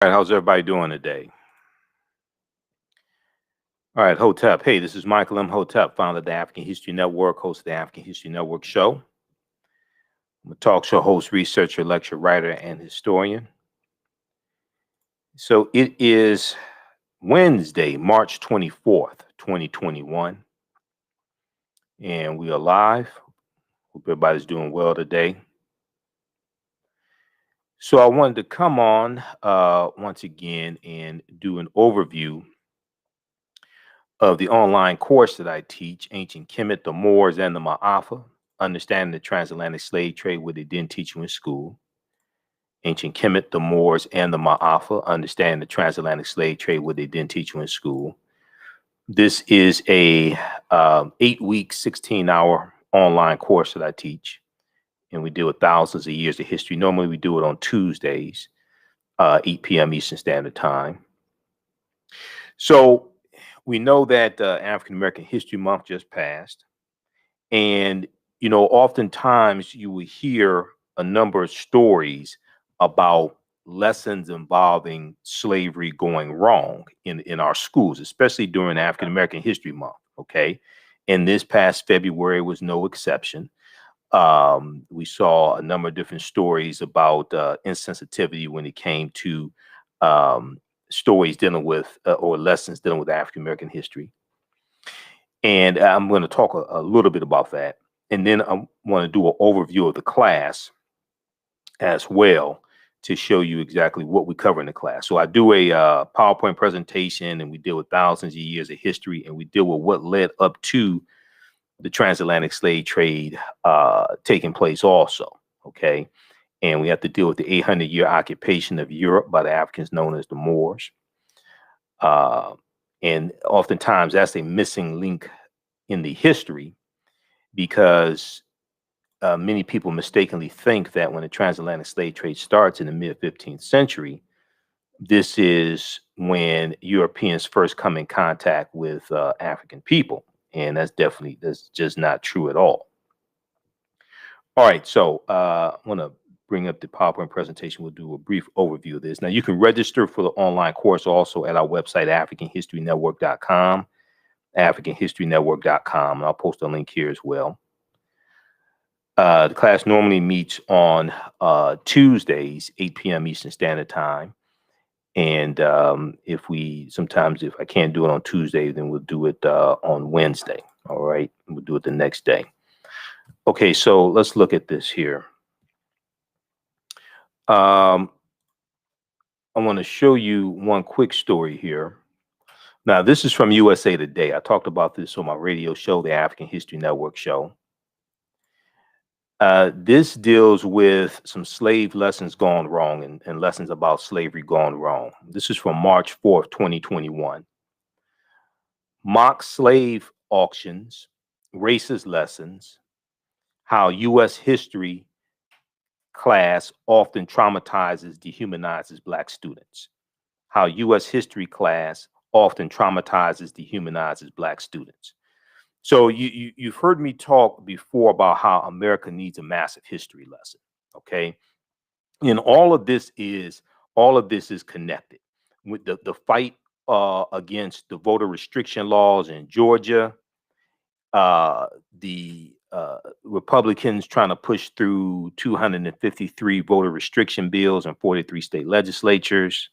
All right, how's everybody doing today? All right, Hotep. Hey, this is Michael Imhotep, founder of the African History Network, host of the African History Network show. I'm a talk show host, researcher, lecturer, writer, and historian. So it is Wednesday, March 24th, 2021, and we are live. Hope everybody's doing well today. So I wanted to come on once again and do an overview of the online course that I teach, Ancient Kemet, the Moors, and the Maafa, Understanding the Transatlantic Slave Trade, what they didn't teach you in school. Ancient Kemet, the Moors, and the Maafa, Understanding the Transatlantic Slave Trade, what they didn't teach you in school. This is a 8-week, 16-hour online course that I teach, and we deal with thousands of years of history. Normally, we do it on Tuesdays, 8 p.m. Eastern Standard Time. So we know that African American History Month just passed. And, oftentimes you will hear a number of stories about lessons involving slavery going wrong in our schools, especially during African American History Month. Okay. And this past February was no exception. We saw a number of different stories about insensitivity when it came to stories dealing with or lessons dealing with African American history. And I'm going to talk a little bit about that. And then I want to do an overview of the class as well to show you exactly what we cover in the class. So I do a PowerPoint presentation, and we deal with thousands of years of history, and we deal with what led up to the transatlantic slave trade taking place also. Okay. And we have to deal with the 800-year occupation of Europe by the Africans known as the Moors. And oftentimes that's a missing link in the history because many people mistakenly think that when the transatlantic slave trade starts in the mid 15th century, this is when Europeans first come in contact with African people. And that's just not true at all. All right, so I want to bring up the PowerPoint presentation. We'll do a brief overview of this. Now, you can register for the online course also at our website, AfricanHistoryNetwork.com, AfricanHistoryNetwork.com, and I'll post a link here as well. The class normally meets on Tuesdays, 8 p.m. Eastern Standard Time. And if I can't do it on Tuesday, then we'll do it on Wednesday. All right, we'll do it the next day. Okay, so let's look at this here. I want to show you one quick story here. Now, this is from USA Today. I talked about this on my radio show, the African History Network show. This deals with some slave lessons gone wrong and lessons about slavery gone wrong. This is from March 4th, 2021. Mock slave auctions, racist lessons, how U.S. history class often traumatizes, dehumanizes Black students. How U.S. history class often traumatizes, dehumanizes Black students. So you've heard me talk before about how America needs a massive history lesson. Okay. And all of this is connected with the fight against the voter restriction laws in Georgia, the Republicans trying to push through 253 voter restriction bills in 43 state legislatures,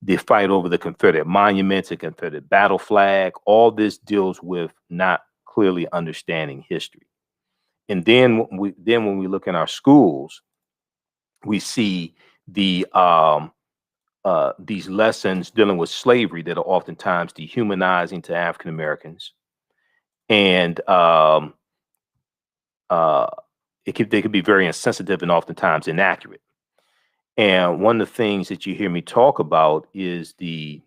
the fight over the Confederate monuments, the Confederate battle flag. All this deals with not clearly understanding history. And then when we look in our schools, we see these lessons dealing with slavery that are oftentimes dehumanizing to African Americans, and they could be very insensitive and oftentimes inaccurate. And one of the things that you hear me talk about is the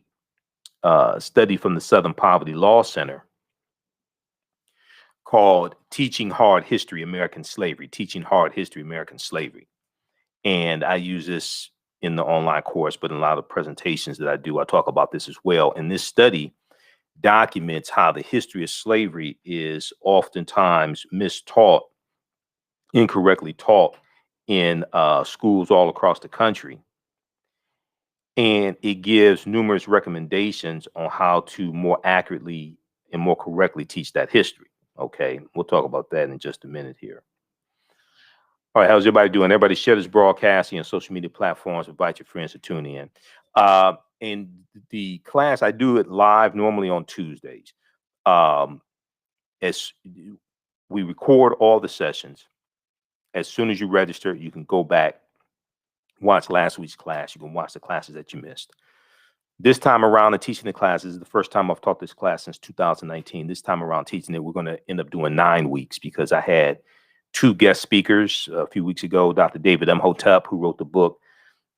study from the Southern Poverty Law Center called Teaching Hard History, American Slavery, Teaching Hard History, American Slavery. And I use this in the online course, but in a lot of presentations that I do, I talk about this as well. And this study documents how the history of slavery is oftentimes mistaught, incorrectly taught in schools all across the country. and it gives numerous recommendations on how to more accurately and more correctly teach that history. Okay, we'll talk about that in just a minute here. All right, how's everybody doing? Everybody share this broadcast on social media platforms. Invite your friends to tune in. In the class, I do it live normally on Tuesdays. As we record all the sessions, as soon as you register, you can go back, watch last week's class. You can watch the classes that you missed. This time around, and teaching the class, this is the first time I've taught this class since 2019. This time around teaching it, we're going to end up doing 9 weeks because I had 2 guest speakers a few weeks ago. Dr. David Imhotep, who wrote the book,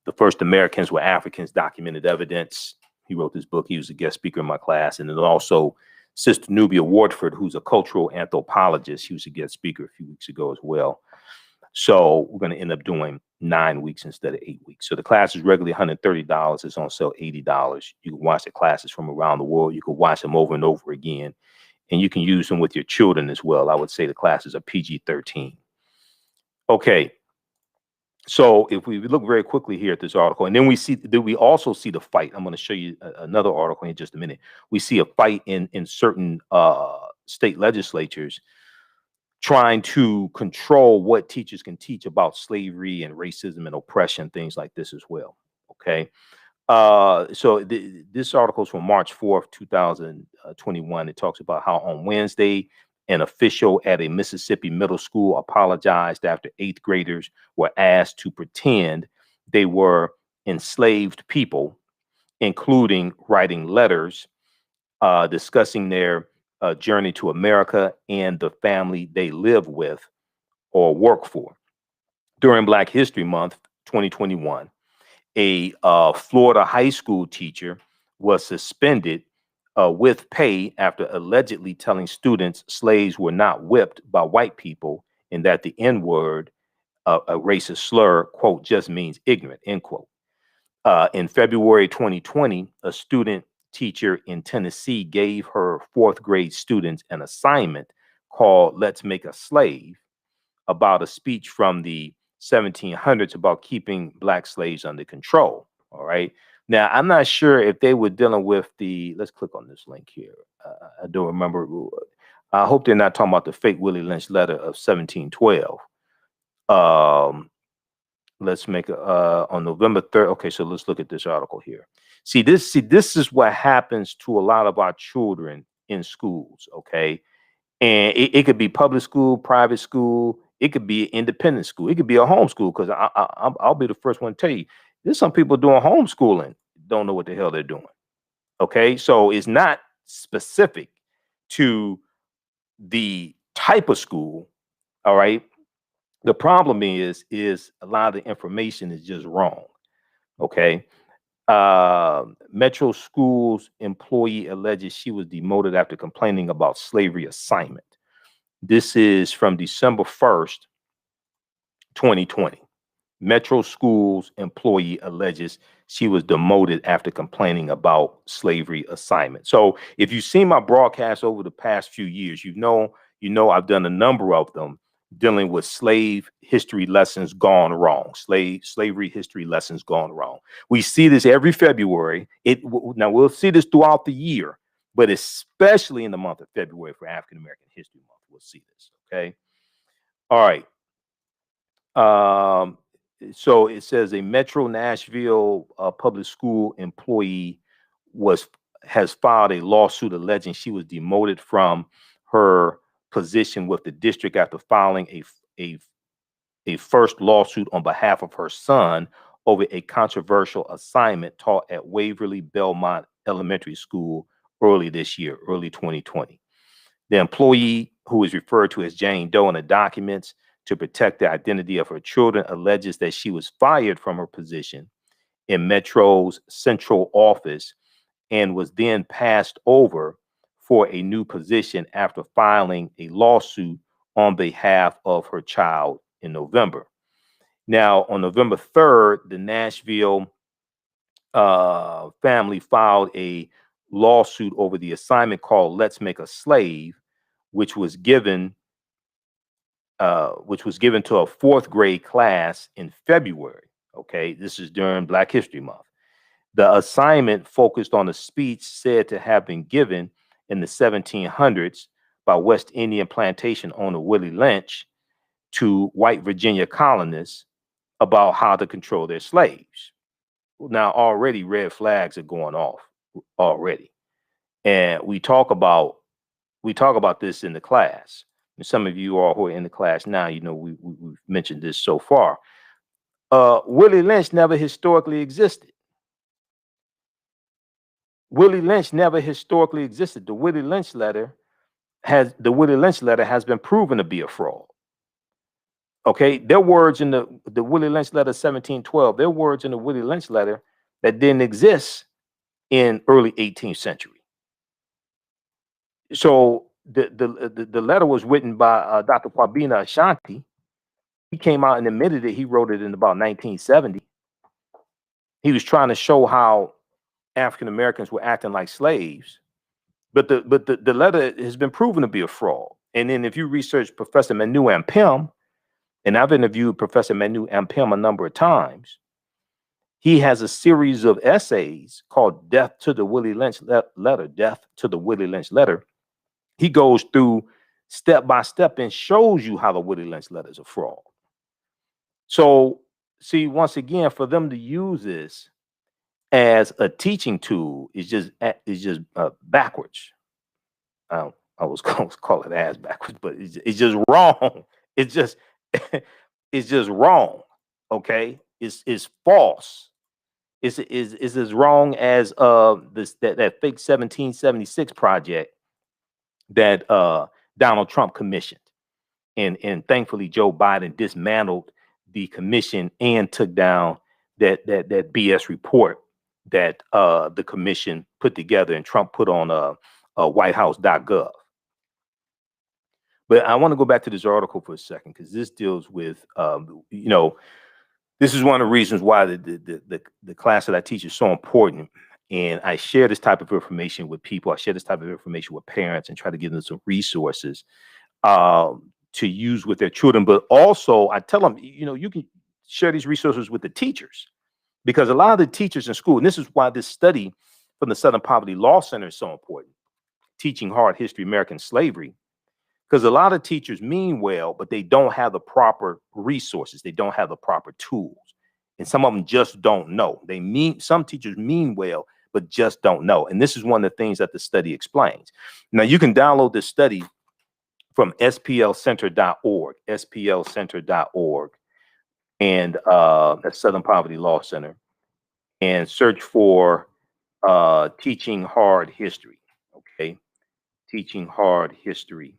The First Americans Were Africans, Documented Evidence. He wrote this book. He was a guest speaker in my class. And then also Sister Nubia Wardford, who's a cultural anthropologist. He was a guest speaker a few weeks ago as well. So we're going to end up doing 9 weeks instead of 8 weeks. So the class is regularly $130. It's on sale $80. You can watch the classes from around the world. You can watch them over and over again. And you can use them with your children as well. I would say the classes are PG-13. Okay. So if we look very quickly here at this article, and then we also see the fight. I'm going to show you another article in just a minute. We see a fight in certain state legislatures trying to control what teachers can teach about slavery and racism and oppression, things like this as well. Okay. So this article is from March 4th, 2021. It talks about how on Wednesday, an official at a Mississippi middle school apologized after 8th graders were asked to pretend they were enslaved people, including writing letters discussing their journey to America and the family they live with or work for. During Black History Month 2021, a Florida high school teacher was suspended with pay after allegedly telling students slaves were not whipped by white people and that the N word, a racist slur, quote, just means ignorant, end quote. In February 2020, a student teacher in Tennessee gave her 4th grade students an assignment called Let's Make a Slave about a speech from the 1700s about keeping Black slaves under control. All right. Now, I'm not sure if they were dealing with let's click on this link here. I don't remember. I hope they're not talking about the fake Willie Lynch letter of 1712. Let's make on November 3rd. Okay, so let's look at this article here. See, this is what happens to a lot of our children in schools. Okay. And it could be public school, private school. It could be independent school. It could be a homeschool, because I'll be the first one to tell you, there's some people doing homeschooling, don't know what the hell they're doing. Okay, so it's not specific to the type of school. All right. The problem is a lot of the information is just wrong. Okay. Metro Schools employee alleges she was demoted after complaining about slavery assignment. This is from December 1st, 2020. Metro Schools employee alleges she was demoted after complaining about slavery assignment. So if you've seen my broadcasts over the past few years, you know I've done a number of them dealing with slave history lessons gone wrong, slavery history lessons gone wrong. We see this every February. Now we'll see this throughout the year, but especially in the month of February for African American History Month, we'll see this. Okay. All right. So it says a Metro Nashville public school employee has filed a lawsuit alleging she was demoted from her position with the district after filing a first lawsuit on behalf of her son over a controversial assignment taught at Waverly Belmont Elementary School early this year, early 2020. The employee, who is referred to as Jane Doe in the documents to protect the identity of her children, alleges that she was fired from her position in Metro's central office and was then passed over for a new position after filing a lawsuit on behalf of her child in November. Now, on November 3rd, the Nashville family filed a lawsuit over the assignment called Let's Make a Slave, which was given to a 4th grade class in February. Okay, this is during Black History Month. The assignment focused on a speech said to have been given in the 1700s by West Indian plantation owner Willie Lynch to white Virginia colonists about how to control their slaves. Now, already red flags are going off already. And we talk about this in the class. And some of you all who are in the class now, we've mentioned this so far. Willie Lynch never historically existed. Willie Lynch never historically existed. The Willie Lynch letter has been proven to be a fraud. Okay, their words in the Willie Lynch letter 1712, their words in the Willie Lynch letter that didn't exist in early 18th century. So the letter was written by Dr. Kwabena Ashanti. He came out and admitted it. He wrote it in about 1970. He was trying to show how African Americans were acting like slaves, but the letter has been proven to be a fraud. And then if you research Professor Manu Ampem, and I've interviewed Professor Manu Ampem a number of times, he has a series of essays called Death to the Willie Lynch Letter, Death to the Willie Lynch Letter. He goes through step by step and shows you how the Willie Lynch letter is a fraud. So, see, once again, for them to use this as a teaching tool is just backwards. I was going to call it as backwards, but it's just wrong. It's just it's just wrong. Okay, it's false. It's as wrong as that fake 1776 project that Donald Trump commissioned, and thankfully Joe Biden dismantled the commission and took down that BS report that the commission put together and Trump put on whitehouse.gov. But I want to go back to this article for a second because this deals with this is one of the reasons why the class that I teach is so important. And I share this type of information with people. I share this type of information with parents and try to give them some resources to use with their children. But also I tell them, you can share these resources with the teachers, because a lot of the teachers in school, and this is why this study from the Southern Poverty Law Center is so important, teaching hard history, American slavery, because a lot of teachers mean well, but they don't have the proper resources. They don't have the proper tools. And some of them just don't know. Some teachers mean well, but just don't know. And this is one of the things that the study explains. Now, you can download this study from splcenter.org, splcenter.org, and that's Southern Poverty Law Center, and search for teaching hard history. Okay, teaching hard history.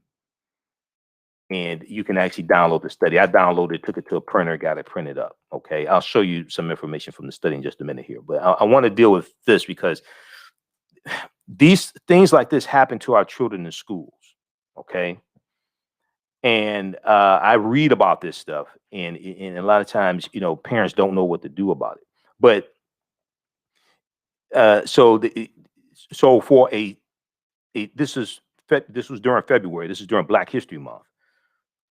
And you can actually download the study. I downloaded it, took it to a printer, got it printed up. Okay, I'll show you some information from the study in just a minute here. But I want to deal with this because these things like this happen to our children in schools. Okay, and I read about this stuff, and a lot of times, parents don't know what to do about it. But so for this was during February. This is during Black History Month.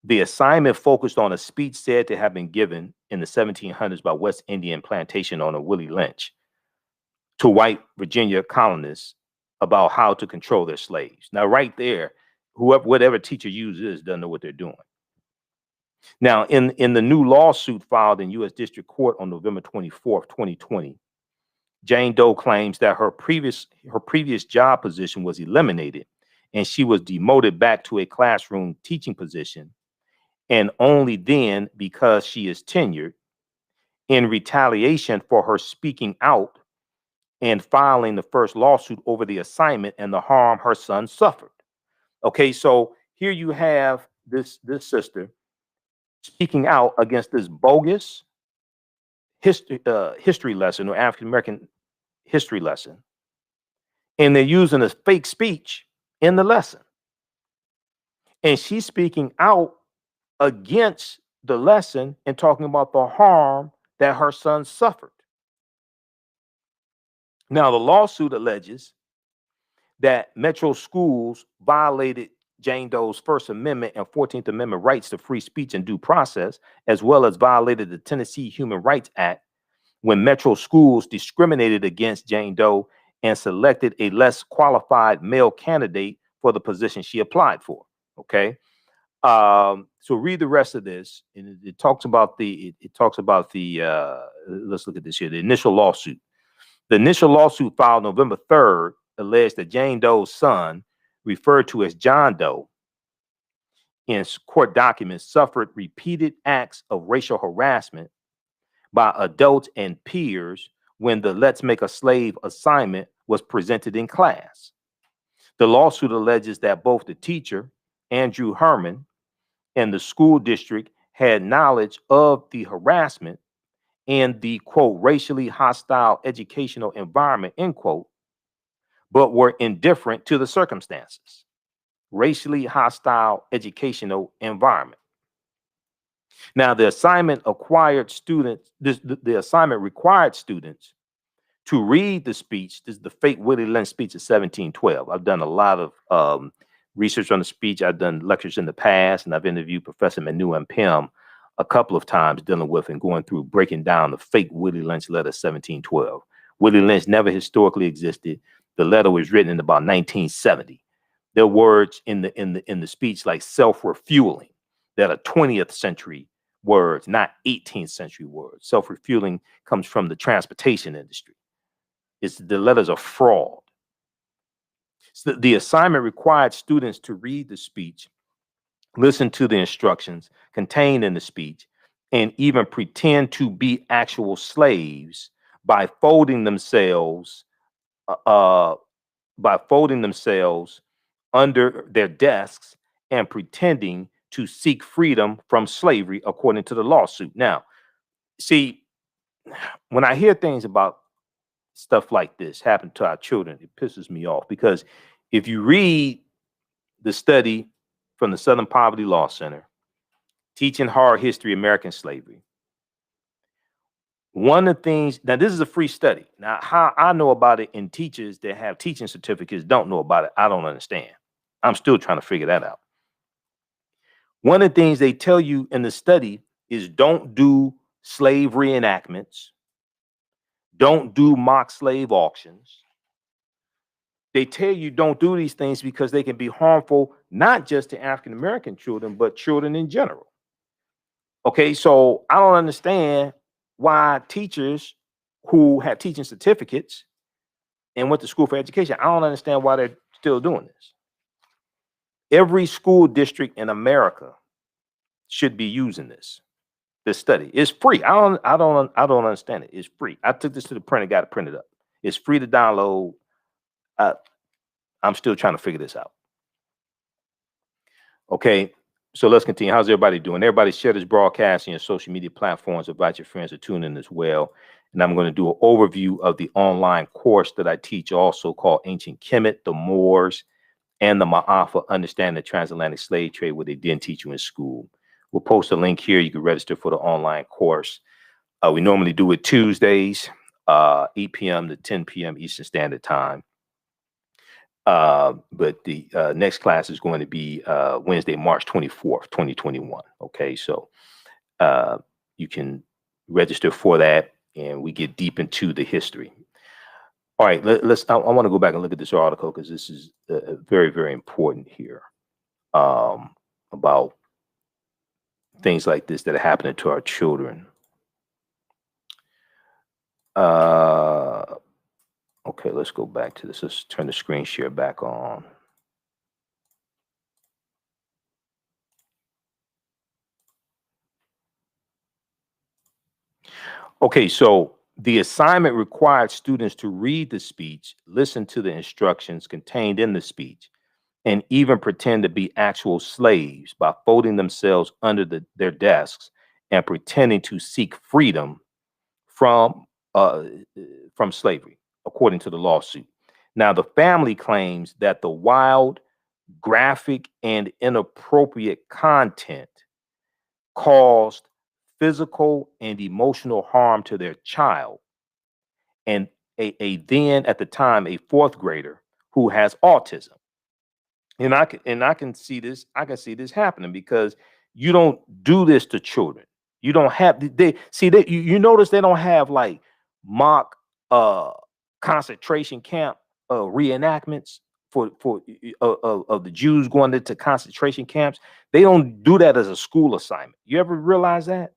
The assignment focused on a speech said to have been given in the 1700s by West Indian plantation owner Willie Lynch to white Virginia colonists about how to control their slaves. Now, right there, whatever teacher uses doesn't know what they're doing. Now, in the new lawsuit filed in U.S. District Court on November 24th, 2020, Jane Doe claims that her previous job position was eliminated and she was demoted back to a classroom teaching position, and only then because she is tenured, in retaliation for her speaking out and filing the first lawsuit over the assignment and the harm her son suffered. Okay, so here you have this sister speaking out against this bogus history lesson, or African American history lesson, and they're using a fake speech in the lesson, and she's speaking out against the lesson and talking about the harm that her son suffered. Now, the lawsuit alleges that Metro schools violated Jane Doe's First Amendment and 14th Amendment rights to free speech and due process, as well as violated the Tennessee Human Rights Act when metro schools discriminated against Jane Doe and selected a less qualified male candidate for the position she applied for. Okay. So read the rest of this, and it talks about let's look at this here. The initial lawsuit. The initial lawsuit filed November 3rd alleged that Jane Doe's son, referred to as John Doe in court documents, suffered repeated acts of racial harassment by adults and peers when the Let's Make a Slave assignment was presented in class. The lawsuit alleges that both the teacher, Andrew Herman, and the school district had knowledge of the harassment and the, quote, racially hostile educational environment, end quote, but were indifferent to the circumstances. Racially hostile educational environment. Now, the assignment required students to read the speech. This is the fake Willie Lynch speech of 1712. I've done a lot of research on the speech. I've done lectures in the past, and I've interviewed Professor Manu and Pim a couple of times dealing with and going through breaking down the fake Willie Lynch letter 1712. Willie Lynch never historically existed. The letter was written in about 1970. There are words in the speech like self-refueling that are 20th century words, not 18th century words. Self-refueling comes from the transportation industry. The letters are fraud. So the assignment required students to read the speech, listen to the instructions contained in the speech, and even pretend to be actual slaves by folding themselves under their desks and pretending to seek freedom from slavery, according to the lawsuit. Now, see, when I hear things about stuff like this happen to our children, it pisses me off, because if you read the study from the Southern Poverty Law Center, Teaching Hard History, American Slavery, one of the things, now this is a free study. Now, how I know about it and teachers that have teaching certificates don't know about it, I don't understand. I'm still trying to figure that out. One of the things they tell you in the study is don't do slave reenactments, don't do mock slave auctions. They tell you don't do these things because they can be harmful, not just to African American children, but children in general. Okay, so I don't understand why teachers who have teaching certificates and went to school for education, I don't understand why they're still doing this. Every school district in America should be using this study. It's free. I don't understand it. It's free. I took this to the printer, got it printed up. It's free to download. I'm still trying to figure this out. Okay, so let's continue. How's everybody doing? Everybody share this broadcast on your social media platforms. Invite your friends to tune in as well. And I'm going to do an overview of the online course that I teach, also called Ancient Kemet, the Moors, and the Maafa, Understanding the Transatlantic Slave Trade, what they didn't teach you in school. We'll post a link here. You can register for the online course. We normally do it Tuesdays, 8 p.m. to 10 p.m. Eastern Standard Time. But the next class is going to be Wednesday, March 24th, 2021. Okay, so you can register for that, and we get deep into the history. All right, I want to go back and look at this article, because this is very, very important here about things like this that are happening to our children. Okay, let's go back to this. Let's turn the screen share back on. Okay, so the assignment required students to read the speech, listen to the instructions contained in the speech, and even pretend to be actual slaves by folding themselves under their desks and pretending to seek freedom from slavery, according to the lawsuit. Now, the family claims that the wild, graphic, and inappropriate content caused physical and emotional harm to their child, and then at the time a fourth grader who has autism. And I can see this. I can see this happening, because you don't do this to children. You don't have you notice they don't have like mock concentration camp reenactments of the Jews going into concentration camps. They don't do that as a school assignment. You ever realize that?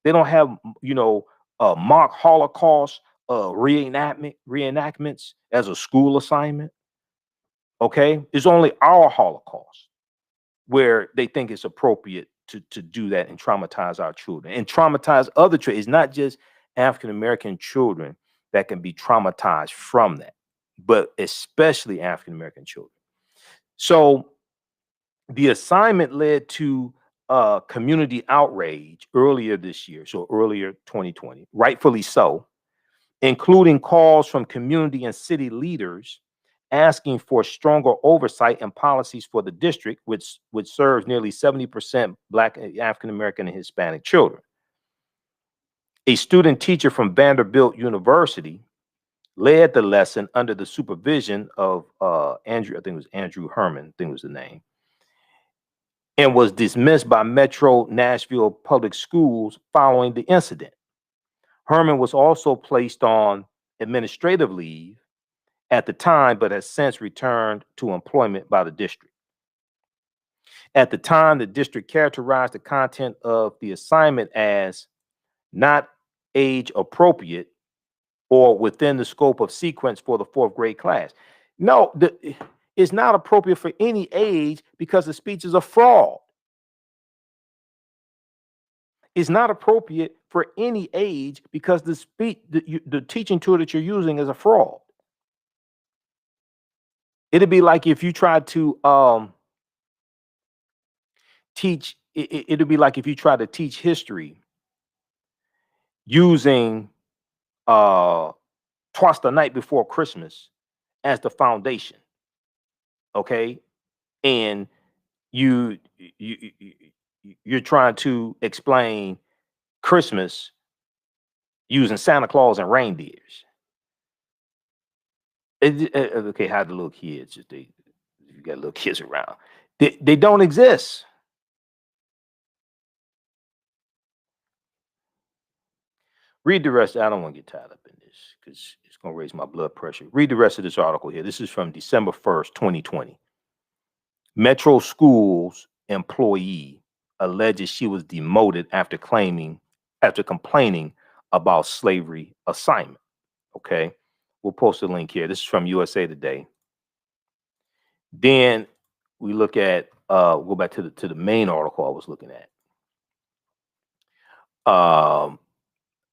They don't have, mock Holocaust reenactments as a school assignment. Okay, it's only our Holocaust where they think it's appropriate to do that and traumatize our children and traumatize other children. It's not just African American children that can be traumatized from that, but especially African American children. So the assignment led to community outrage earlier this year, so earlier 2020, rightfully so, including calls from community and city leaders asking for stronger oversight and policies for the district, which serves nearly 70% Black, African American, and Hispanic children. A student teacher from Vanderbilt University led the lesson under the supervision of Andrew, I think it was Andrew Herman, I think was the name, and was dismissed by Metro Nashville Public Schools following the incident. Herman was also placed on administrative leave at the time, but has since returned to employment by the district. At the time, the district characterized the content of the assignment as not age appropriate or within the scope of sequence for the fourth grade class. No, it's not appropriate for any age because the speech is a fraud. It's not appropriate for any age because the teaching tool that you're using is a fraud. It'd be like if you tried to teach. It'd be like if you try to teach history using Twice the Night Before Christmas as the foundation. Okay, and you're trying to explain Christmas using Santa Claus and reindeers. Okay, how the little kids, if you got little kids around, they don't exist. Read the rest. I don't want to get tied up in this because it's going to raise my blood pressure. Read the rest of this article here. This is from December 1st, 2020. Metro Schools employee alleges she was demoted after complaining about slavery assignment. Okay, we'll post a link here. This is from USA Today. Then we look at go back to the main article I was looking at.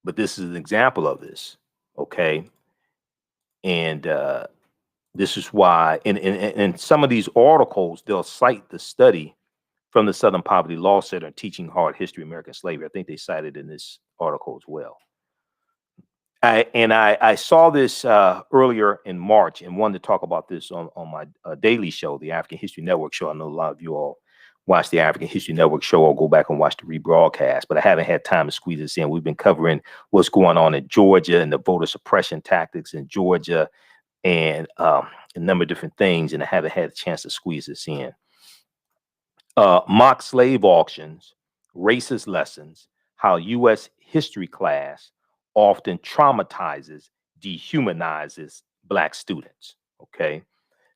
But this is an example of this. Okay, and this is why in some of these articles they'll cite the study from the Southern Poverty Law Center teaching hard history of American slavery. I think they cited in this article as well. I saw this earlier in March and wanted to talk about this on my daily show, the African History Network show. I know a lot of you all watch the African History Network show or go back and watch the rebroadcast, but I haven't had time to squeeze this in. We've been covering what's going on in Georgia and the voter suppression tactics in Georgia and a number of different things, and I haven't had a chance to squeeze this in. Mock slave auctions, racist lessons, how U.S. history class often traumatizes, dehumanizes Black students. Okay,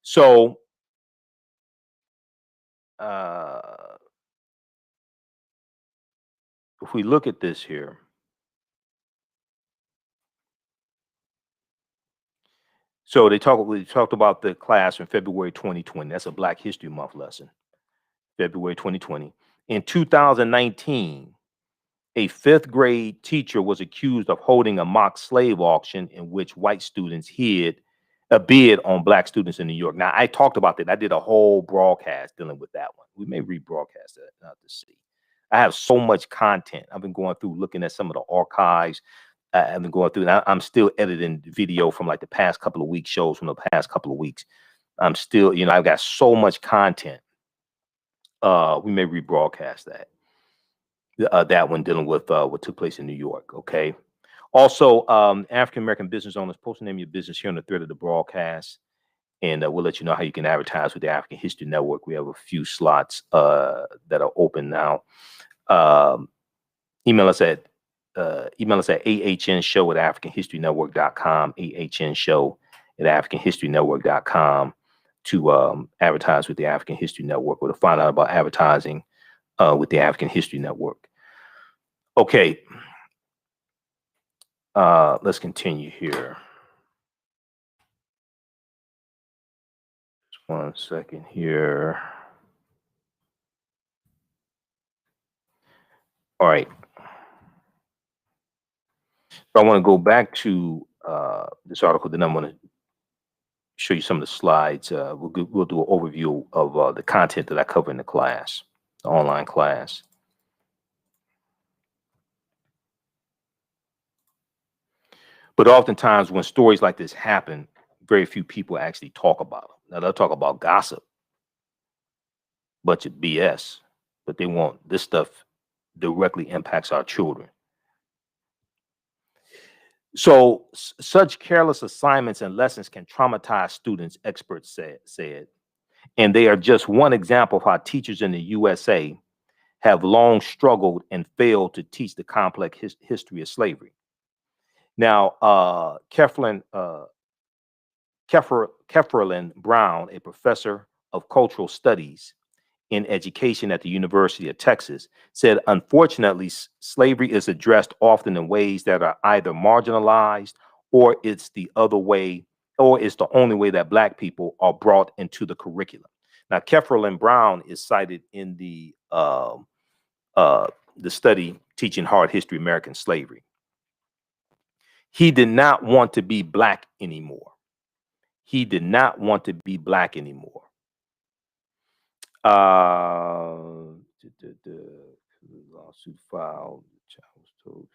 so if we look at this here, so we talked about the class from February 2020. That's a Black History Month lesson. February 2020. In 2019, a fifth grade teacher was accused of holding a mock slave auction in which white students hid a bid on Black students in New York. Now, I talked about that. I did a whole broadcast dealing with that one. We may rebroadcast that out to see. I have so much content. I've been going through looking at some of the archives. I've been going through, and I'm still editing video from like the past couple of weeks, shows from the past couple of weeks. I'm still, I've got so much content. We may rebroadcast that one dealing with what took place in New York. Okay. Also, African American business owners, post the name of your business here on the thread of the broadcast, and we'll let you know how you can advertise with the African History Network. We have a few slots that are open now. Email us at email us at ahnshow@africanhistorynetwork.com, ahnshow@africanhistorynetwork.com to advertise with the African History Network or to find out about advertising with the African History Network. Okay, let's continue here. Just 1 second here. All right. So I want to go back to this article, then I'm going to show you some of the slides. We'll do an overview of the content that I cover in the class, the online class. But oftentimes when stories like this happen, very few people actually talk about them. Now they'll talk about gossip, bunch of BS, but they won't. This stuff directly impacts our children. So such careless assignments and lessons can traumatize students, experts said. And they are just one example of how teachers in the USA have long struggled and failed to teach the complex history of slavery. Now, Kefferlin Brown, a professor of cultural studies in education at the University of Texas, said, unfortunately, slavery is addressed often in ways that are either marginalized or it's the other way, or it's the only way that Black people are brought into the curriculum. Now, Kefferlin Brown is cited in the study Teaching Hard History American Slavery. He did not want to be Black anymore. He did not want to be Black anymore. Lawsuit filed. Child was told.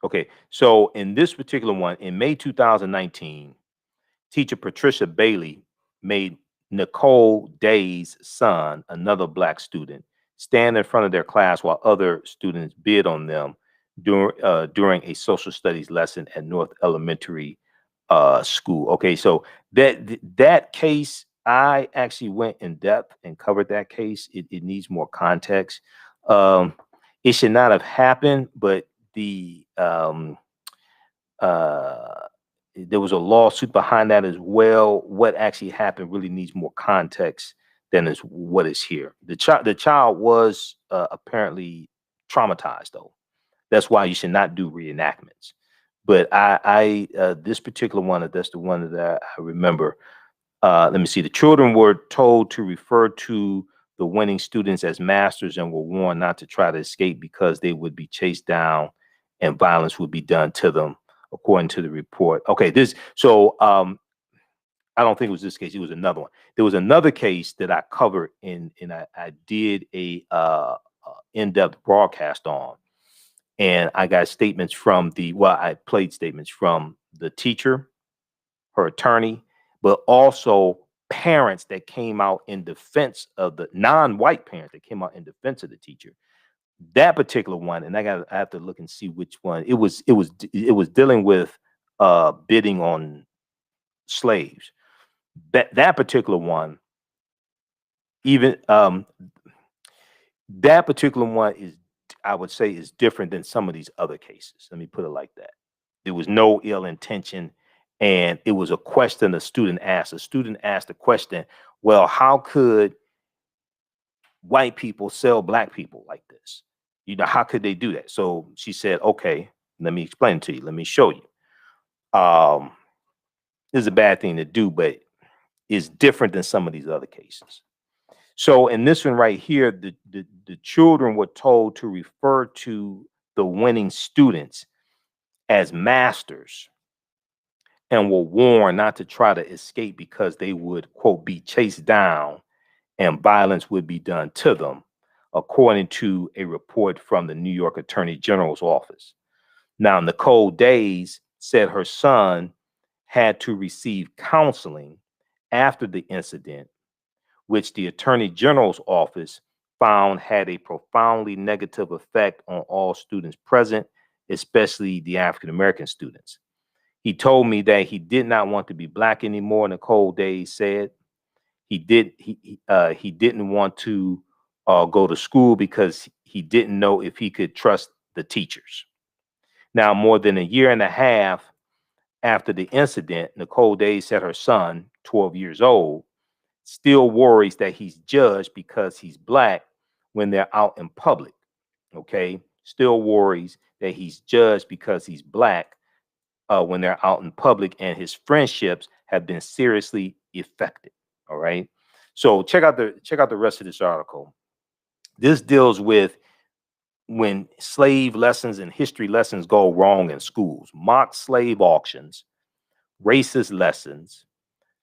Okay, so in this particular one, in May 2019, teacher Patricia Bailey made Nicole Day's son, another Black student, stand in front of their class while other students bid on them during a social studies lesson at North Elementary School. Okay, so that case, I actually went in depth and covered that case. It needs more context. It should not have happened, but there was a lawsuit behind that as well. What actually happened really needs more context than is what is here. The child was apparently traumatized, though. That's why you should not do reenactments. But I this particular one, that's the one that I remember. Let me see. The children were told to refer to the winning students as masters and were warned not to try to escape because they would be chased down and violence would be done to them, according to the report. Okay, I don't think it was this case. It was another one. There was another case that I covered and I did a in-depth broadcast on. And I got statements from I played statements from the teacher, her attorney, but also parents that came out in defense of the non-white parents that came out in defense of the teacher. That particular one, and I have to look and see which one. It was dealing with bidding on slaves. That particular one, even that particular one is, I would say, is different than some of these other cases. Let me put it like that. There was no ill intention, and it was a question a student asked. A student asked the question, well, how could white people sell Black people like this? You know, how could they do that? So she said, okay, let me explain it to you. Let me show you. This is a bad thing to do, but it's different than some of these other cases. So in this one right here, the children were told to refer to the winning students as masters and were warned not to try to escape because they would, quote, be chased down and violence would be done to them, according to a report from the New York Attorney General's office. Now, Nicole Days said her son had to receive counseling after the incident, which the Attorney General's office found had a profoundly negative effect on all students present, especially the African American students. He told me that he did not want to be Black anymore, Nicole Days said. He didn't want to go to school because he didn't know if he could trust the teachers. Now, more than a year and a half after the incident, Nicole Day said her son, 12 years old, still worries that he's judged because he's black when they're out in public. Okay, still worries that he's judged because he's black when they're out in public, and his friendships have been seriously affected. All right, so check out the rest of this article. This deals with when slave lessons and history lessons go wrong in schools, mock slave auctions, racist lessons,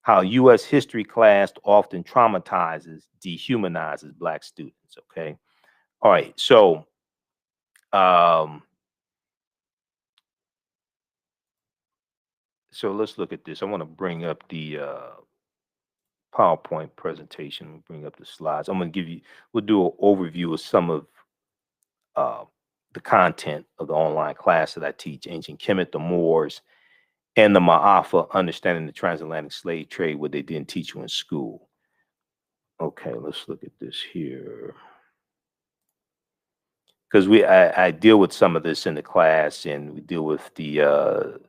how U.S. history class often traumatizes, dehumanizes black students. Okay, all right, um, so let's look at this. I want to bring up the PowerPoint presentation. Bring up the slides. I'm going to give you. We'll do an overview of some of uh, the content of the online class that I teach: ancient Kemet, the Moors, and the Maafa, understanding the transatlantic slave trade, what they didn't teach you in school. Okay, let's look at this here. Because I deal with some of this in the class, and we deal with the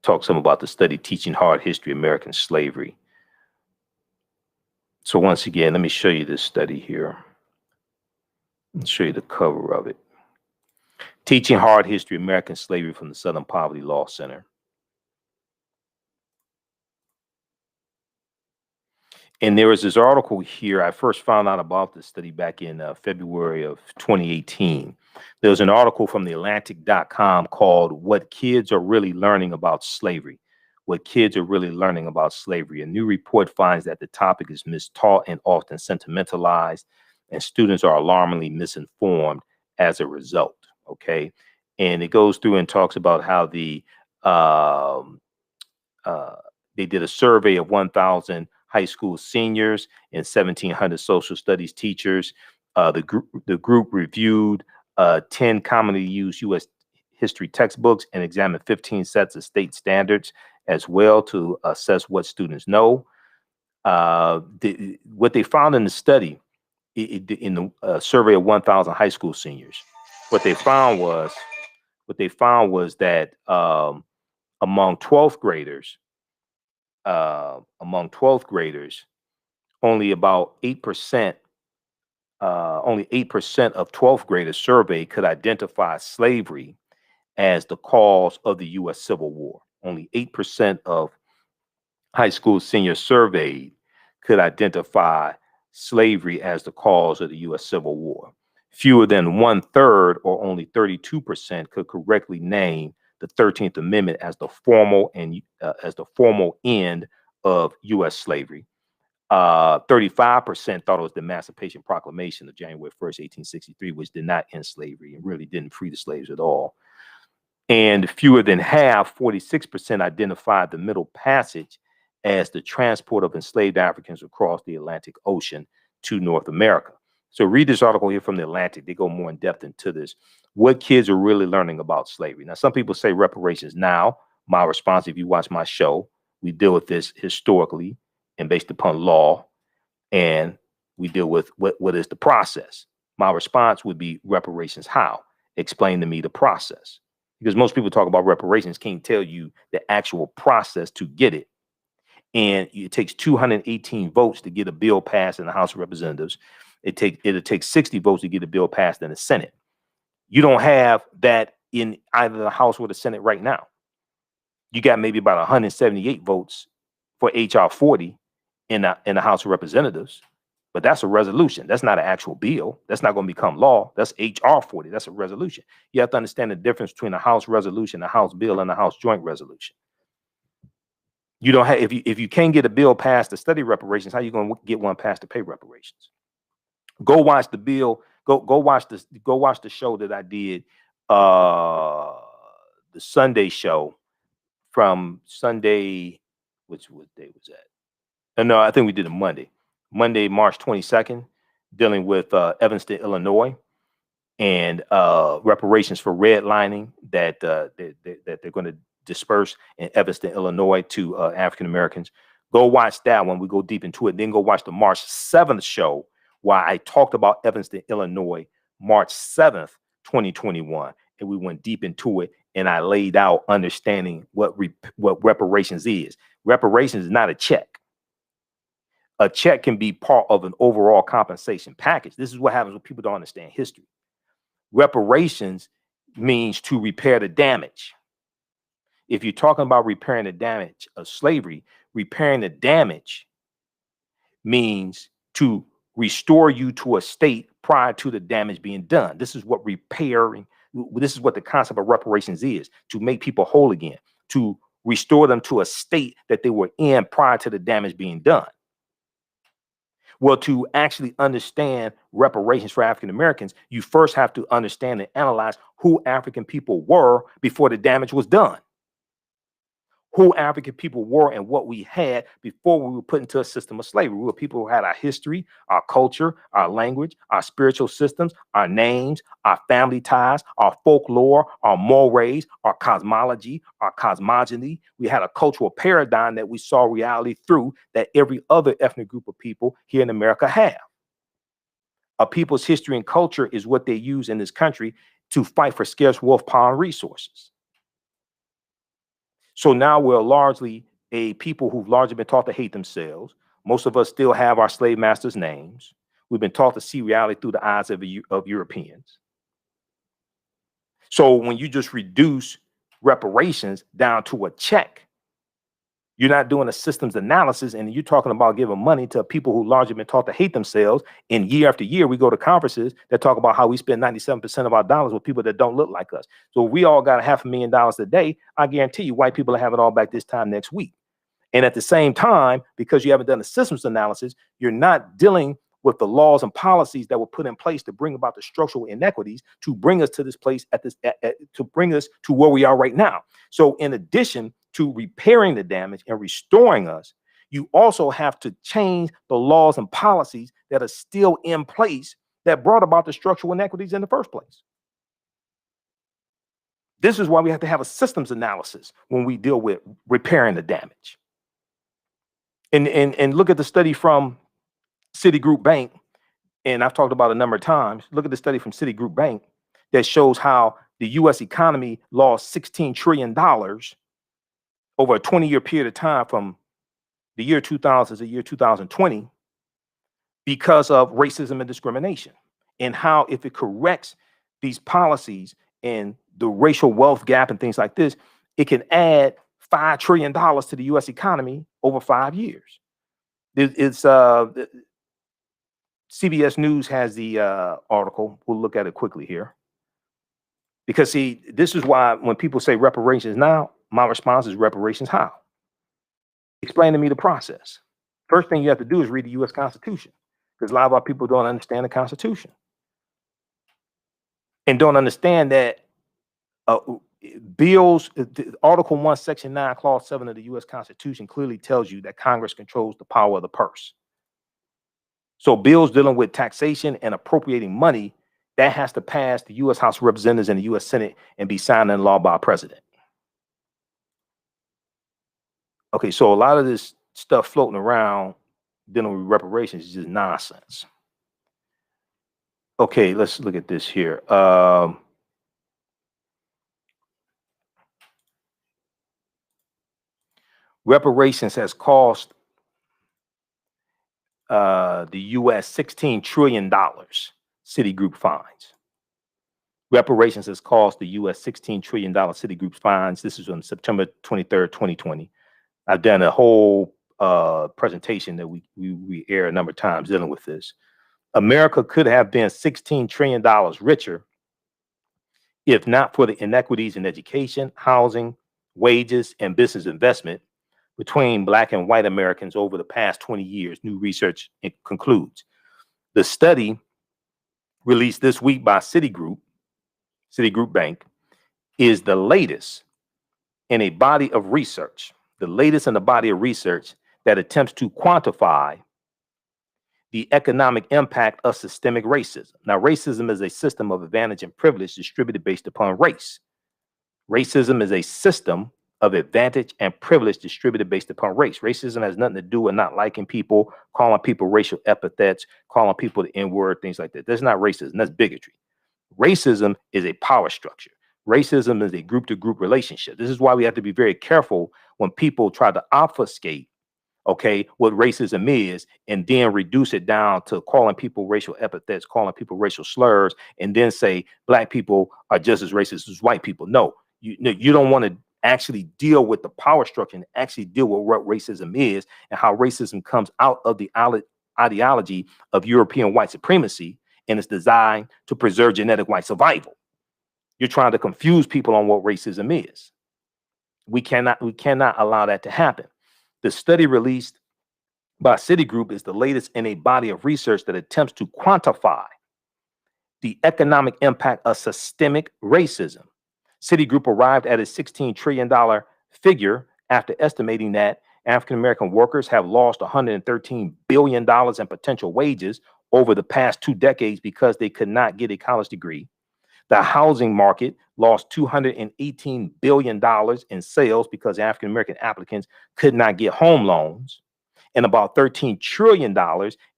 talk some about the study teaching hard history American slavery. So once again, let me show you this study here. I'll show you the cover of it. Teaching Hard History American Slavery from the Southern Poverty Law Center. And there was this article here. I first found out about this study back in February of 2018. There was an article from the Atlantic.com called What Kids Are Really Learning About Slavery. What Kids Are Really Learning About Slavery. A new report finds that the topic is mistaught and often sentimentalized, and students are alarmingly misinformed as a result. Okay. And it goes through and talks about how they did a survey of 1,000 high school seniors and 1,700 social studies teachers. The group reviewed 10 commonly used U.S. history textbooks and examined 15 sets of state standards as well to assess what students know. What they found in the study, in the survey of 1,000 high school seniors, what they found was that among 12th graders, only about 8%, only 8% of 12th graders surveyed could identify slavery as the cause of the U.S. Civil War. Only 8% of high school seniors surveyed could identify slavery as the cause of the U.S. Civil War. Fewer than 1/3, or only 32%, could correctly name the 13th Amendment as the formal end of U.S. slavery. 35% thought it was the Emancipation Proclamation of January 1st, 1863, which did not end slavery and really didn't free the slaves at all. And fewer than half, 46%, identified the Middle Passage as the transport of enslaved Africans across the Atlantic Ocean to North America. So read this article here from the Atlantic. They go more in depth into this. What kids are really learning about slavery. Now, some people say reparations. Now, my response, if you watch my show, we deal with this historically and based upon law, and we deal with what is the process. My response would be reparations. How? Explain to me the process. Because most people talk about reparations, can't tell you the actual process to get it. And it takes 218 votes to get a bill passed in the House of Representatives. It'll take 60 votes to get a bill passed in the Senate. You don't have that in either the House or the Senate right now. You got maybe about 178 votes for HR 40 in the House of Representatives, but that's a resolution. That's not an actual bill. That's not going to become law. That's HR 40. That's a resolution. You have to understand the difference between a House resolution, a House bill, and a House joint resolution. You don't have, if you can't get a bill passed to study reparations, how are you going to get one passed to pay reparations? Go watch the bill. Go watch this. Go watch the show that I did, the Sunday show from Sunday. What day was that? No, I think we did it Monday, March 22nd, dealing with Evanston, Illinois, and reparations for redlining that they're going to disperse in Evanston, Illinois to African Americans. Go watch that one. We go deep into it. Then go watch the March 7th show why I talked about Evanston, Illinois, March 7th, 2021. And we went deep into it, and I laid out understanding what reparations is. Reparations is not a check. A check can be part of an overall compensation package. This is what happens when people don't understand history. Reparations means to repair the damage. If you're talking about repairing the damage of slavery, repairing the damage means to restore you to a state prior to the damage being done. This is what repairing, this is what the concept of reparations is, to make people whole again, to restore them to a state that they were in prior to the damage being done. Well, to actually understand reparations for African Americans, you first have to understand and analyze who African people were before the damage was done. Who African people were and what we had before we were put into a system of slavery. We were people who had our history, our culture, our language, our spiritual systems, our names, our family ties, our folklore, our mores, our cosmology, our cosmogony. We had a cultural paradigm that we saw reality through that every other ethnic group of people here in America have. A people's history and culture is what they use in this country to fight for scarce wolf power resources. So now we're largely a people who've largely been taught to hate themselves. Most of us still have our slave masters' names. We've been taught to see reality through the eyes of Europeans. So when you just reduce reparations down to a check, you're not doing a systems analysis, and you're talking about giving money to people who largely been taught to hate themselves. And year after year, we go to conferences that talk about how we spend 97% of our dollars with people that don't look like us. So we all got $500,000 a day. I guarantee you white people will have it all back this time next week. And at the same time, because you haven't done a systems analysis, you're not dealing with the laws and policies that were put in place to bring about the structural inequities to bring us to this place to bring us to where we are right now. So in addition to repairing the damage and restoring us, you also have to change the laws and policies that are still in place that brought about the structural inequities in the first place. This is why we have to have a systems analysis when we deal with repairing the damage. And look at the study from Citigroup Bank, and I've talked about it a number of times. Look at the study from Citigroup Bank that shows how the U.S. economy lost $16 trillion over a 20-year period of time from the year 2000 to the year 2020 because of racism and discrimination, and how if it corrects these policies and the racial wealth gap and things like this, it can add $5 trillion to the U.S. economy over 5 years. It's CBS News has the article. We'll look at it quickly here. Because see, this is why when people say reparations now, my response is reparations how? Explain to me the process. First thing you have to do is read the U.S. Constitution, because a lot of our people don't understand the Constitution and don't understand that bills, Article 1, Section 9, Clause 7 of the U.S. Constitution clearly tells you that Congress controls the power of the purse. So bills dealing with taxation and appropriating money, that has to pass the U.S. House of Representatives and the U.S. Senate and be signed into law by a president. Okay, so a lot of this stuff floating around dealing with reparations is just nonsense. Okay, let's look at this here. Reparations has cost the U.S. $16 trillion, Citigroup fines. Reparations has cost the U.S. $16 trillion Citigroup fines. This is on September 23rd, 2020. I've done a whole presentation that we air a number of times dealing with this. America could have been $16 trillion richer if not for the inequities in education, housing, wages, and business investment between Black and white Americans over the past 20 years, new research concludes. The study released this week by Citigroup Bank is the latest in a body of research, that attempts to quantify the economic impact of systemic racism. Now, racism is a system of advantage and privilege distributed based upon race. Racism is a system of advantage and privilege distributed based upon race. Racism has nothing to do with not liking people, calling people racial epithets, calling people the N-word, things like that. That's not racism. That's bigotry. Racism is a power structure. Racism is a group-to-group relationship. This is why we have to be very careful when people try to obfuscate, okay, what racism is, and then reduce it down to calling people racial epithets, calling people racial slurs, and then say black people are just as racist as white people. No, you don't want to actually deal with the power structure and actually deal with what racism is and how racism comes out of the ideology of European white supremacy, and it's designed to preserve genetic white survival. You're trying to confuse people on what racism is. We cannot allow that to happen. The study released by Citigroup is the latest in a body of research that attempts to quantify the economic impact of systemic racism. Citigroup arrived at a $16 trillion figure after estimating that African American workers have lost $113 billion in potential wages over the past 2 decades because they could not get a college degree. The housing market lost $218 billion in sales because African American applicants could not get home loans. And about $13 trillion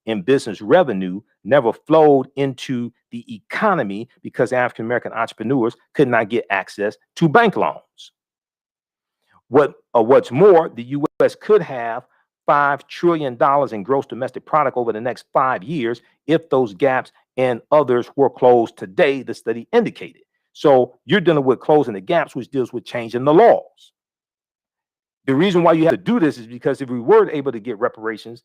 in business revenue never flowed into the economy because African American entrepreneurs could not get access to bank loans. What's more, the U.S. could have $5 trillion in gross domestic product over the next 5 years if those gaps and others were closed today, the study indicated. So you're dealing with closing the gaps, which deals with changing the laws. The reason why you have to do this is because if we were able to get reparations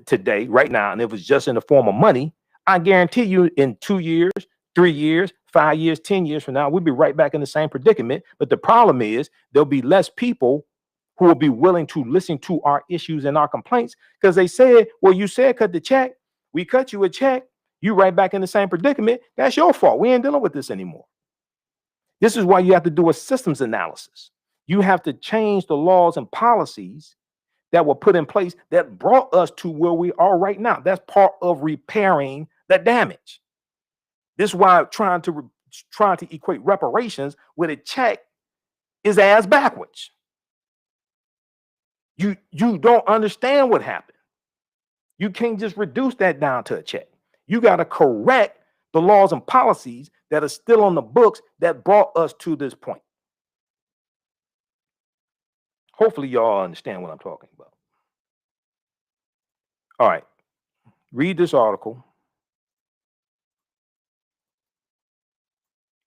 today, right now, and it was just in the form of money, I guarantee you in 2 years, 3 years, 5 years, 10 years from now, we'll be right back in the same predicament. But the problem is there'll be less people who will be willing to listen to our issues and our complaints because they said, well, you said cut the check. We cut you a check. You right back in the same predicament. That's your fault. We ain't dealing with this anymore. This is why you have to do a systems analysis. You have to change the laws and policies that were put in place that brought us to where we are right now. That's part of repairing the damage. This is why trying to equate reparations with a check is ass backwards. You don't understand what happened. You can't just reduce that down to a check. You got to correct the laws and policies that are still on the books that brought us to this point. Hopefully y'all understand what I'm talking about. All right, read this article.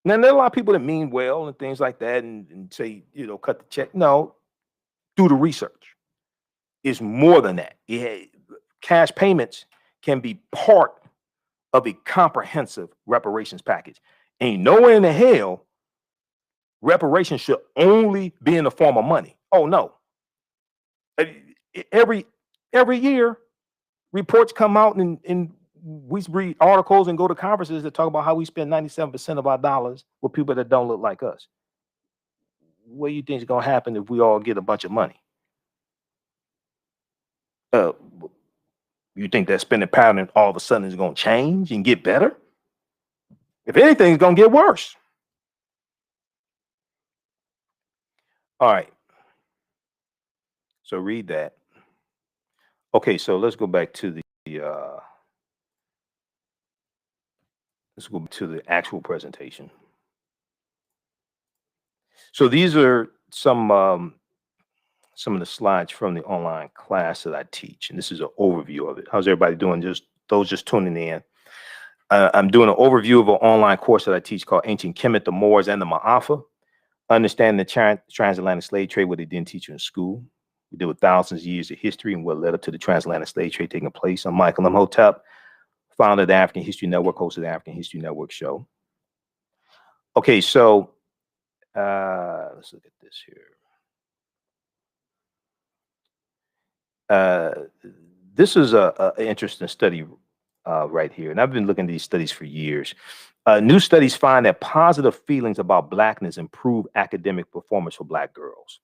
Now, there are a lot of people that mean well and things like that and say, cut the check. No, do the research. It's more than that. Cash payments can be part of a comprehensive reparations package. Ain't nowhere in the hell reparations should only be in the form of money. Oh, no. Every year, reports come out and we read articles and go to conferences that talk about how we spend 97% of our dollars with people that don't look like us. What do you think is going to happen if we all get a bunch of money? You think that spending pattern all of a sudden is going to change and get better? If anything, it's going to get worse. All right. So read that. Okay, so let's go back to the actual presentation. So these are some of the slides from the online class that I teach, and this is an overview of it. How's everybody doing? Those just tuning in. I'm doing an overview of an online course that I teach called Ancient Kemet, the Moors, and the Maafa. Understand the transatlantic slave trade, what they didn't teach you in school. We deal with thousands of years of history and what led up to the transatlantic slave trade taking place. I'm Michael Imhotep, founder of the African History Network, host of the African History Network show. Okay, so let's look at this here. This is an interesting study right here, and I've been looking at these studies for years. New studies find that positive feelings about Blackness improve academic performance for Black girls.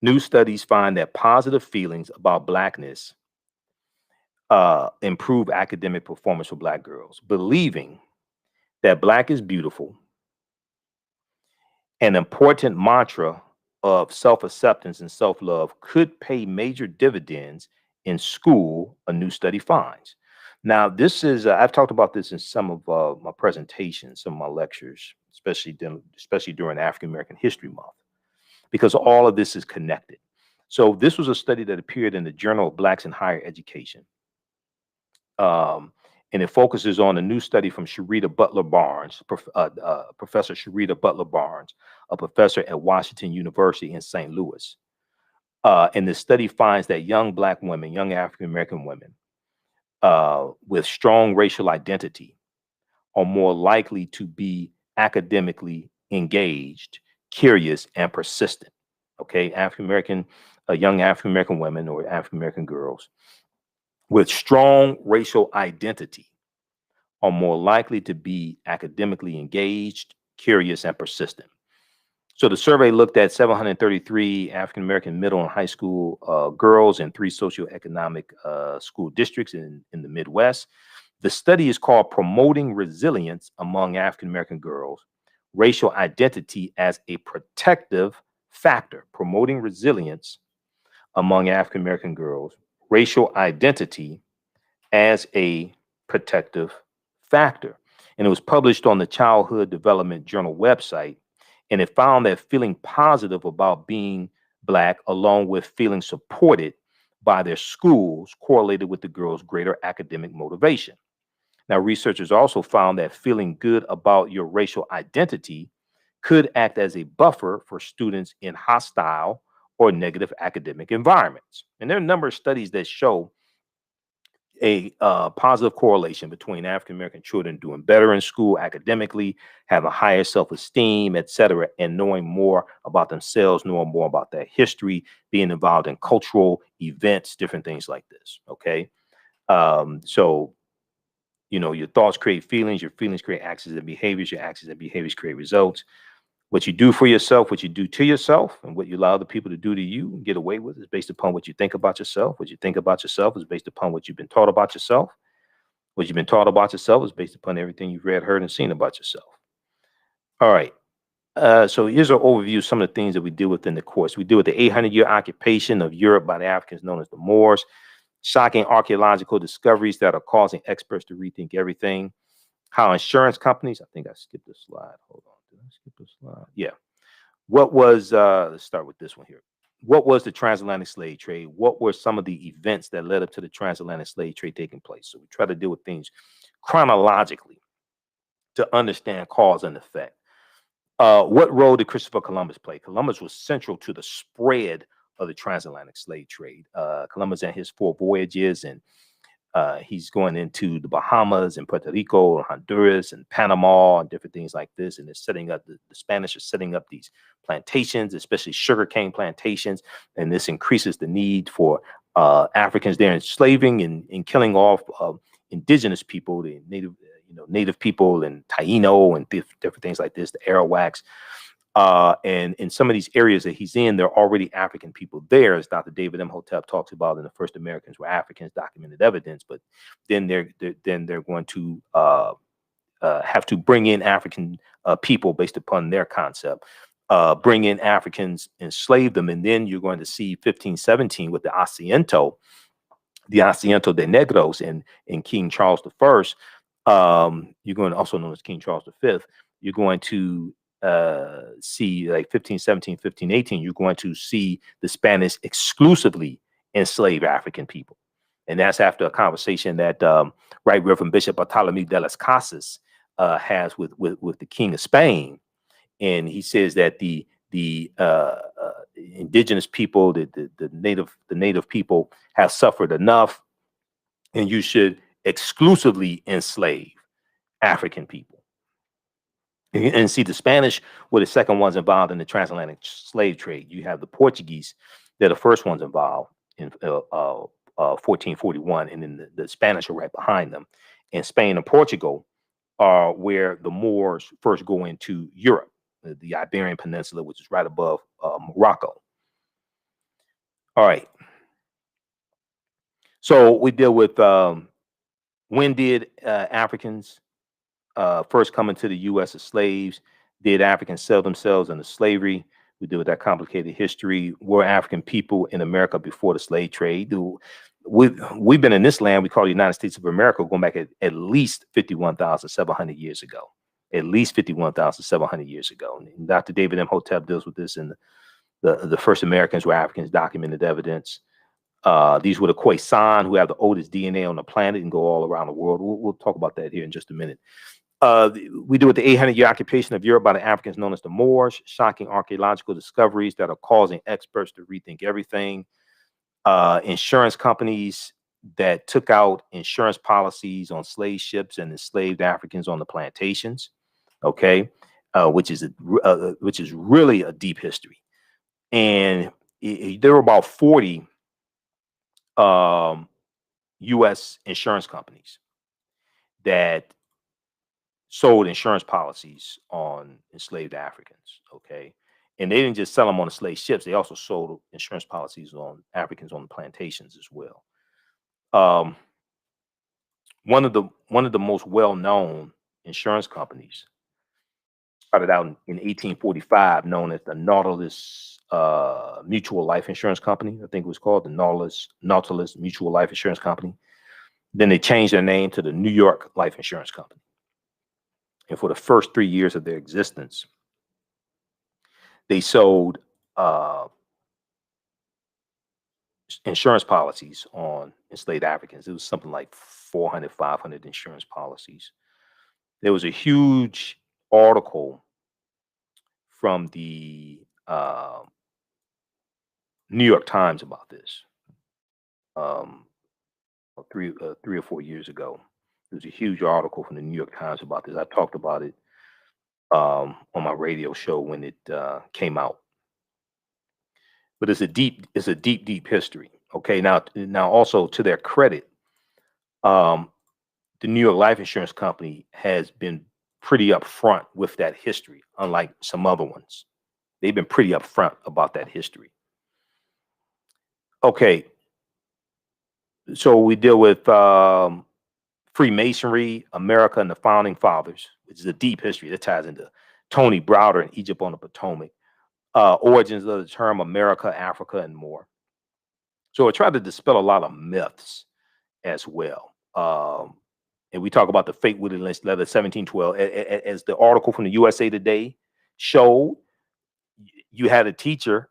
New studies find that positive feelings about Blackness improve academic performance for Black girls. Believing that Black is beautiful, an important mantra of self-acceptance and self-love could pay major dividends in school, a new study finds. Now, this is I've talked about this in some of my presentations, some of my lectures, especially during African American History Month, because all of this is connected. So this was a study that appeared in the Journal of Blacks in Higher Education. And it focuses on a new study from Sharita Butler Barnes, Professor Sharita Butler Barnes, a professor at Washington University in St. Louis. And the study finds that young Black women, young African American women with strong racial identity are more likely to be academically engaged, curious, and persistent. Okay, African American, young African American women or African American girls with strong racial identity are more likely to be academically engaged, curious, and persistent. So the survey looked at 733 African American middle and high school girls in 3 socioeconomic school districts in the Midwest. The study is called Promoting Resilience Among African American Girls, Racial Identity as a Protective Factor. Promoting resilience among African American girls, racial identity as a protective factor. And it was published on the Childhood Development Journal website. And it found that feeling positive about being Black, along with feeling supported by their schools, correlated with the girls' greater academic motivation. Now, researchers also found that feeling good about your racial identity could act as a buffer for students in hostile or negative academic environments. And there are a number of studies that show a positive correlation between African American children doing better in school academically, having higher self-esteem, et cetera, and knowing more about themselves, knowing more about their history, being involved in cultural events, different things like this. Okay. So, you know, your thoughts create feelings, your feelings create actions and behaviors, your actions and behaviors create results. What you do for yourself, what you do to yourself, and what you allow the people to do to you and get away with is based upon what you think about yourself. What you think about yourself is based upon what you've been taught about yourself. What you've been taught about yourself is based upon everything you've read, heard, and seen about yourself. All right. So here's an overview of some of the things that we deal with in the course. We deal with the 800-year occupation of Europe by the Africans known as the Moors, shocking archaeological discoveries that are causing experts to rethink everything, how insurance companies, I think I skipped a slide. Hold on. Did I skip a slide? Yeah. What was, let's start with this one here. What was the transatlantic slave trade? What were some of the events that led up to the transatlantic slave trade taking place? So we try to deal with things chronologically to understand cause and effect. What role did Christopher Columbus play? Columbus was central to the spread of the transatlantic slave trade. Columbus and his 4 voyages, and he's going into the Bahamas and Puerto Rico and Honduras and Panama and different things like this. And they're setting up, the Spanish are setting up these plantations, especially sugarcane plantations. And this increases the need for Africans there enslaving and killing off indigenous people, the native people and Taino and different things like this, the Arawaks. And in some of these areas that he's in, there are already African people there, as Dr. David Imhotep talks about in The First Americans Were Africans, documented evidence. But then they're going to have to bring in African people based upon their concept, bring in Africans, enslave them, and then you're going to see 1517 with the Asiento de Negros and King Charles I. You're going to, also known as King Charles V. You're going to see, like 1517, 1518, you're going to see the Spanish exclusively enslave African people. And that's after a conversation that Right Reverend Bishop Bartolome de las Casas has with the King of Spain. And he says that the indigenous people, the native people have suffered enough, and you should exclusively enslave African people. And see, the Spanish were the second ones involved in the transatlantic slave trade. You have the Portuguese, they're the first ones involved in 1441, and then the Spanish are right behind them. And Spain and Portugal are where the Moors first go into Europe, the Iberian Peninsula, which is right above Morocco. All right. So we deal with when did Africans first coming to the U.S. as slaves? Did Africans sell themselves into slavery? We deal with that complicated history. Were African people in America before the slave trade? We've been in this land we call the United States of America going back at least 51,700 years ago. At least 51,700 years ago. And Dr. David Imhotep deals with this in the first Americans were Africans, documented evidence. These were the Khoisan, who have the oldest DNA on the planet and go all around the world. We'll talk about that here in just a minute. We do with the 800-year occupation of Europe by the Africans known as the Moors, shocking archaeological discoveries that are causing experts to rethink everything. Insurance companies that took out insurance policies on slave ships and enslaved Africans on the plantations, okay, which is really a deep history. And there were about 40 U.S. insurance companies that sold insurance policies on enslaved Africans, okay? And they didn't just sell them on the slave ships, they also sold insurance policies on Africans on the plantations as well. One of the most well-known insurance companies started out in 1845, known as the Nautilus Mutual Life Insurance Company. I think it was called the Nautilus Mutual Life Insurance Company. Then they changed their name to the New York Life Insurance Company. And for the first 3 years of their existence, they sold insurance policies on enslaved Africans. It was something like 400, 500 insurance policies. There was a huge article from the New York Times about this three or 4 years ago. There was a huge article from the New York Times about this. I talked about it on my radio show when it came out. But it's a deep history. Okay, now also to their credit, the New York Life Insurance Company has been pretty upfront with that history, unlike some other ones. They've been pretty upfront about that history. Okay, so we deal with Freemasonry, America, and the Founding Fathers, which is a deep history that ties into Tony Browder and Egypt on the Potomac, origins of the term America, Africa, and more. So I tried to dispel a lot of myths as well. And we talk about the fake Willie Lynch letter, 1712. As the article from the USA Today showed, you had a teacher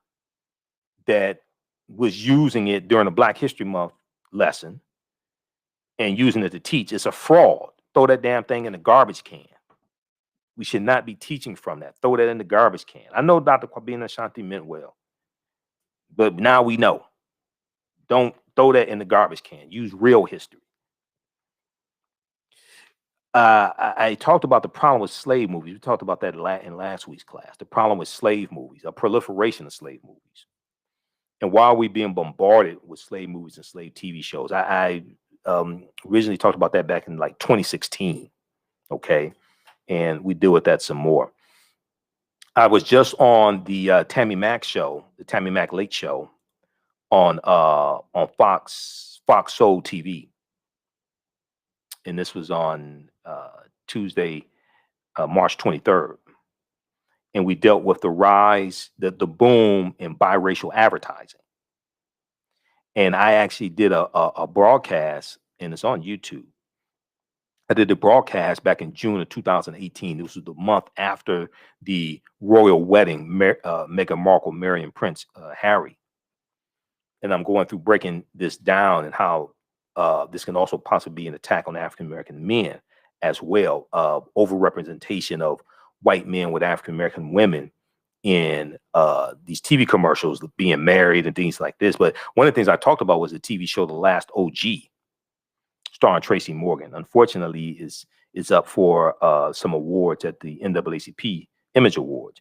that was using it during a Black History Month lesson and using it to teach. It's a fraud. Throw that damn thing in the garbage can. We should not be teaching from that. Throw that in the garbage can. I know Dr. Kwabena Ashanti meant well, but now we know. Don't throw that in the garbage can. Use real history. I talked about the problem with slave movies. We talked about that in last week's class. The problem with slave movies, a proliferation of slave movies. And while we're being bombarded with slave movies and slave TV shows, I originally talked about that back in like 2016. Okay. And we deal with that some more. I was just on the Tammy Mack show, the Tammy Mack Late Show on Fox Soul TV. And this was on Tuesday, March 23rd. And we dealt with the rise, the boom in biracial advertising. And I actually did a broadcast, and it's on YouTube. I did the broadcast back in June of 2018. This was the month after the royal wedding, Meghan Markle, Mary, and Prince Harry. And I'm going through breaking this down and how this can also possibly be an attack on African-American men as well. Overrepresentation of white men with African-American women in these TV commercials, being married and things like this. But one of the things I talked about was the TV show The Last OG, starring Tracy Morgan. Unfortunately, is up for some awards at the NAACP Image Awards.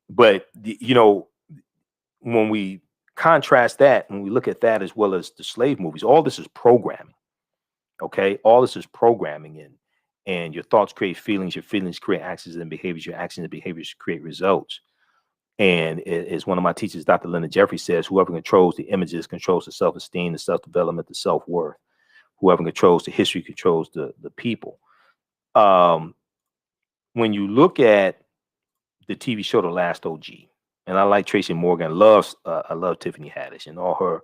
But when we contrast that, when we look at that as well as the slave movies, all this is programming. Okay, all this is programming, and your thoughts create feelings, your feelings create actions and behaviors, your actions and behaviors create results. And as one of my teachers, Dr. Leonard Jeffrey, says, whoever controls the images controls the self-esteem, the self-development, the self-worth. Whoever controls the history controls the people. When you look at the TV show The Last OG, And I like Tracy Morgan. I love Tiffany Haddish and all her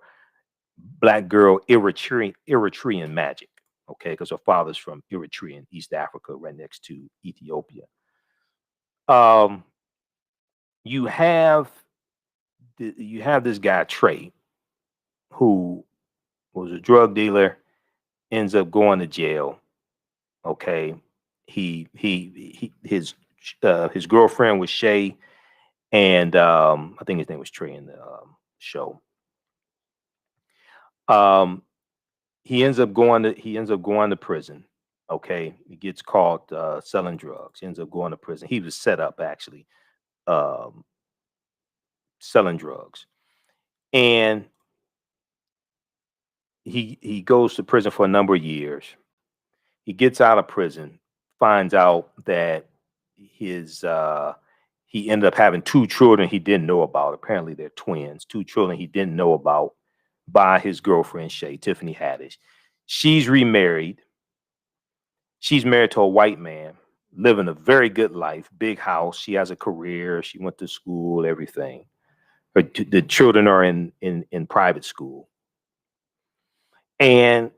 black girl Eritrean magic. Okay, because her father's from Eritrea in East Africa, right next to Ethiopia. Um, you have you have this guy Trey, who was a drug dealer, ends up going to jail. Okay, his girlfriend was Shay, and I think his name was Trey in the show. Um, he ends up going to prison. Okay, he gets caught selling drugs. He ends up going to prison. He was set up actually um, selling drugs, and he goes to prison for a number of years. He gets out of prison, finds out that his he ended up having two children he didn't know about. Apparently, they're twins. Two children he didn't know about by his girlfriend Shay, Tiffany Haddish. She's remarried. She's married to a white man, living a very good life, big house. She has a career. She went to school, everything. The children are in private school, and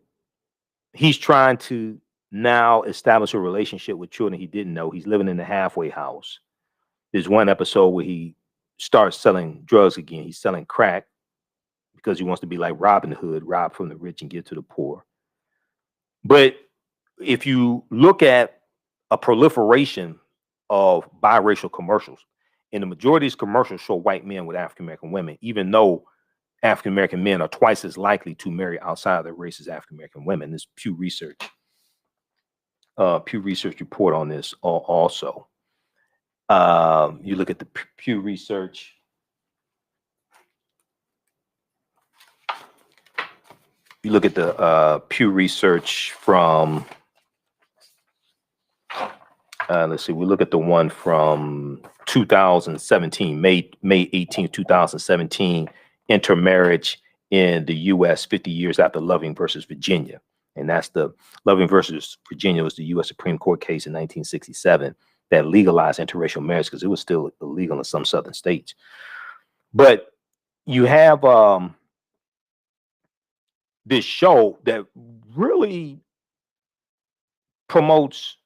he's trying to now establish a relationship with children he didn't know. He's living in the halfway house. There's one episode where he starts selling drugs again. He's selling crack because he wants to be like Robin Hood, rob from the rich and give to the poor. But if you look at a proliferation of biracial commercials, and the majority of these commercials show white men with African American women, even though African American men are twice as likely to marry outside of their race as African American women. This Pew Research report on this also. You look at the Pew Research. You look at the Pew Research from. Let's see. We look at the one from 2017, May 18, 2017, intermarriage in the U.S. 50 years after Loving versus Virginia. And that's the Loving versus Virginia was the U.S. Supreme Court case in 1967 that legalized interracial marriage because it was still illegal in some southern states. But you have this show that really promotes,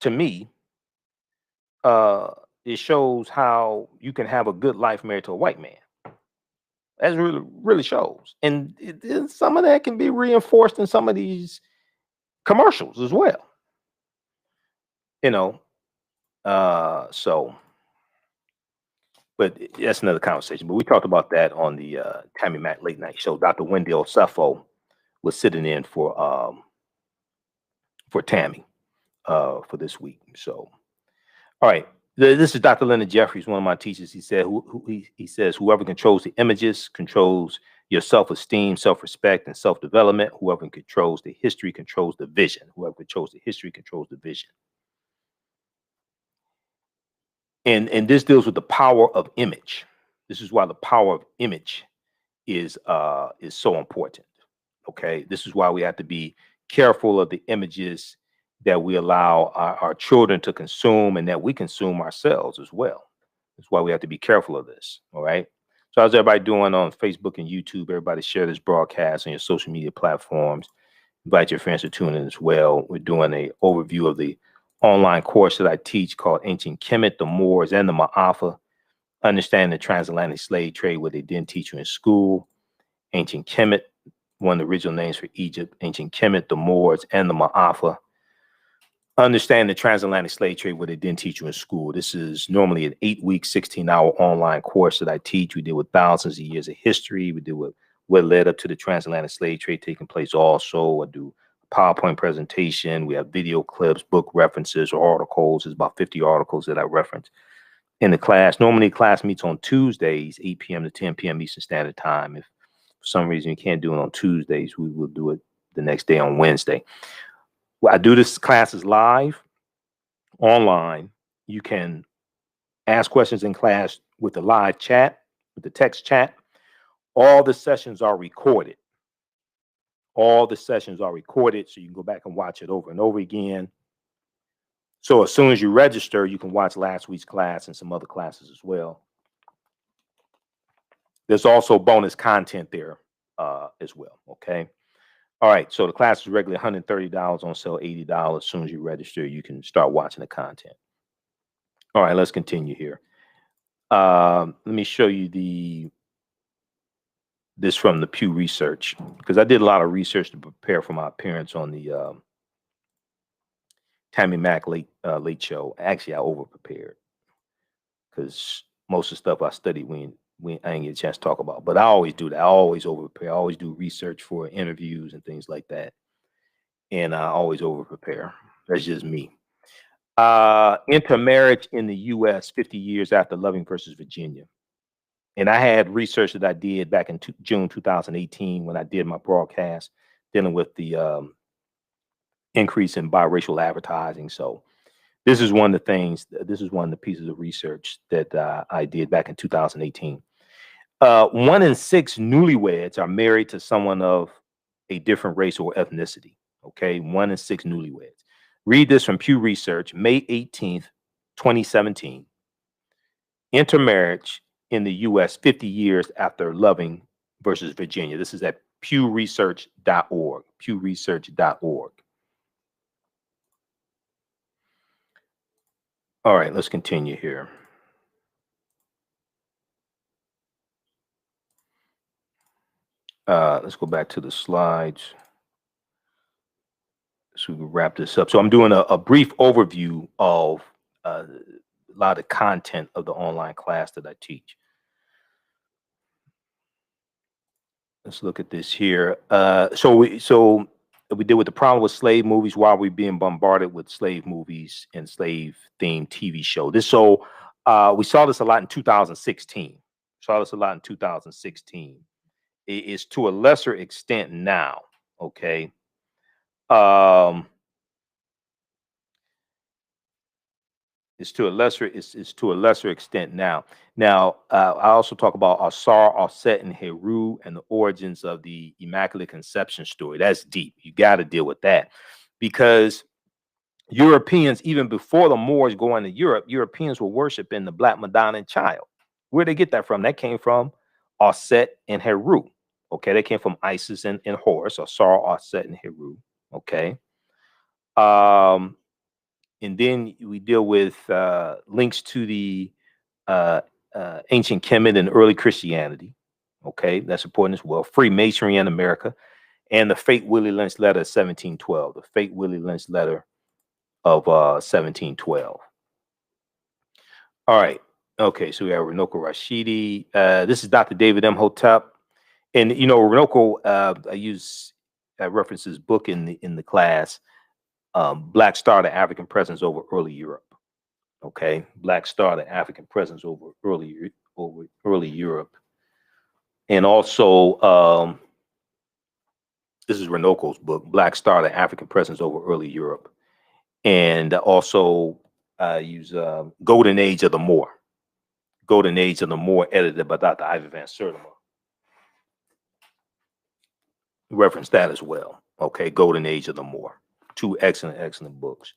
to me, it shows how you can have a good life married to a white man. That really shows, and some of that can be reinforced in some of these commercials as well. You know, so, but that's another conversation. But we talked about that on the Tammy Mack Late Night Show. Dr. Wendell Seffo was sitting in for Tammy for this week. So, all right. This is Dr. Leonard Jeffries, one of my teachers. He said, he says, whoever controls the images controls your self-esteem, self-respect, and self-development. Whoever controls the history controls the vision. Whoever controls the history controls the vision. And this deals with the power of image. This is why the power of image is so important. Okay, this is why we have to be careful of the images that we allow our children to consume and that we consume ourselves as well. That's why we have to be careful of this. All right. So how's everybody doing on Facebook and YouTube? Everybody share this broadcast on your social media platforms. Invite your friends to tune in as well. We're doing an overview of the online course that I teach called Ancient Kemet, the Moors, and the Maafa. Understanding the transatlantic slave trade, what they didn't teach you in school. Ancient Kemet, one of the original names for Egypt. Ancient Kemet, the Moors, and the Maafa. Understand the transatlantic slave trade, what they didn't teach you in school. This is normally an 8-week, 16-hour online course that I teach. We deal with thousands of years of history. We deal with what led up to the transatlantic slave trade taking place also. I do a PowerPoint presentation. We have video clips, book references, or articles. There's about 50 articles that I reference in the class. Normally, class meets on Tuesdays, 8 p.m. to 10 p.m. Eastern Standard Time. If for some reason you can't do it on Tuesdays, we will do it the next day on Wednesday. Well, I do this classes live, online. You can ask questions in class with the live chat, with the text chat. All the sessions are recorded. All the sessions are recorded, so you can go back and watch it over and over again. So as soon as you register, you can watch last week's class and some other classes as well. There's also bonus content there as well. Okay. All right. So the class is regularly $130 on sale, $80. As soon as you register, you can start watching the content. All right. Let's continue here. Let me show you this from the Pew Research, because I did a lot of research to prepare for my appearance on the Tammy Mack late show. Actually, I over prepared because most of the stuff I studied I didn't get a chance to talk about. But I always do that. I always over prepare. I always do research for interviews and things like that, and I always over prepare. That's just me. Intermarriage in the U.S. 50 years after Loving versus Virginia. And I had research that I did back in June 2018 when I did my broadcast dealing with the increase in biracial advertising. So this is one of the things, this is one of the pieces of research that I did back in 2018. 1 in 6 newlyweds are married to someone of a different race or ethnicity. Okay, 1 in 6 newlyweds. Read this from Pew Research, May 18th, 2017. Intermarriage in the U.S. 50 years after Loving versus Virginia. This is at pewresearch.org. Pewresearch.org. All right, let's continue here. Let's go back to the slides so we can wrap this up. So I'm doing a brief overview of a lot of content of the online class that I teach. Let's look at this here. So we deal with the problem with slave movies while we're being bombarded with slave movies and slave-themed TV show. We saw this a lot in 2016. Saw this a lot in 2016. It's to a lesser extent now. Okay. It's to a lesser extent now. Now, I also talk about Asar, Offset, and Heru and the origins of the Immaculate Conception story. That's deep. You got to deal with that because Europeans, even before the Moors going to Europe, Europeans were worshiping the Black Madonna and Child. Where'd they get that from? That came from Offset and Heru. Okay, they came from Isis and Horus, Asar, Offset, and Heru. Okay. And then we deal with links to the ancient Kemet and early Christianity. Okay, that's important as well. Freemasonry in America, and the Fate Willie Lynch letter of 1712. The Fate Willie Lynch letter of 1712. All right. Okay, so we have Runoko Rashidi. This is Dr. David Imhotep, and you know Runoko. I reference his book in the class. Black Star, the African Presence over Early Europe. Okay, Black Star, the African Presence over early Europe, and also this is Renoko's book, Black Star, the African Presence over Early Europe, and also use Golden Age of the Moor. Golden Age of the Moor, edited by Dr. Ivy Van Sertima. Reference that as well. Okay, Golden Age of the Moor. 2 excellent books.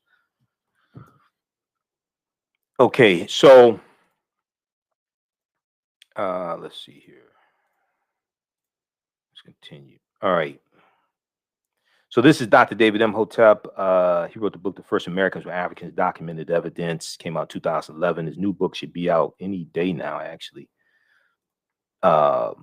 Okay, so let's see here. Let's continue. All right. So this is Dr. David Imhotep. He wrote the book, The First Americans Were Africans, Documented Evidence. Came out 2011. His new book should be out any day now, actually. The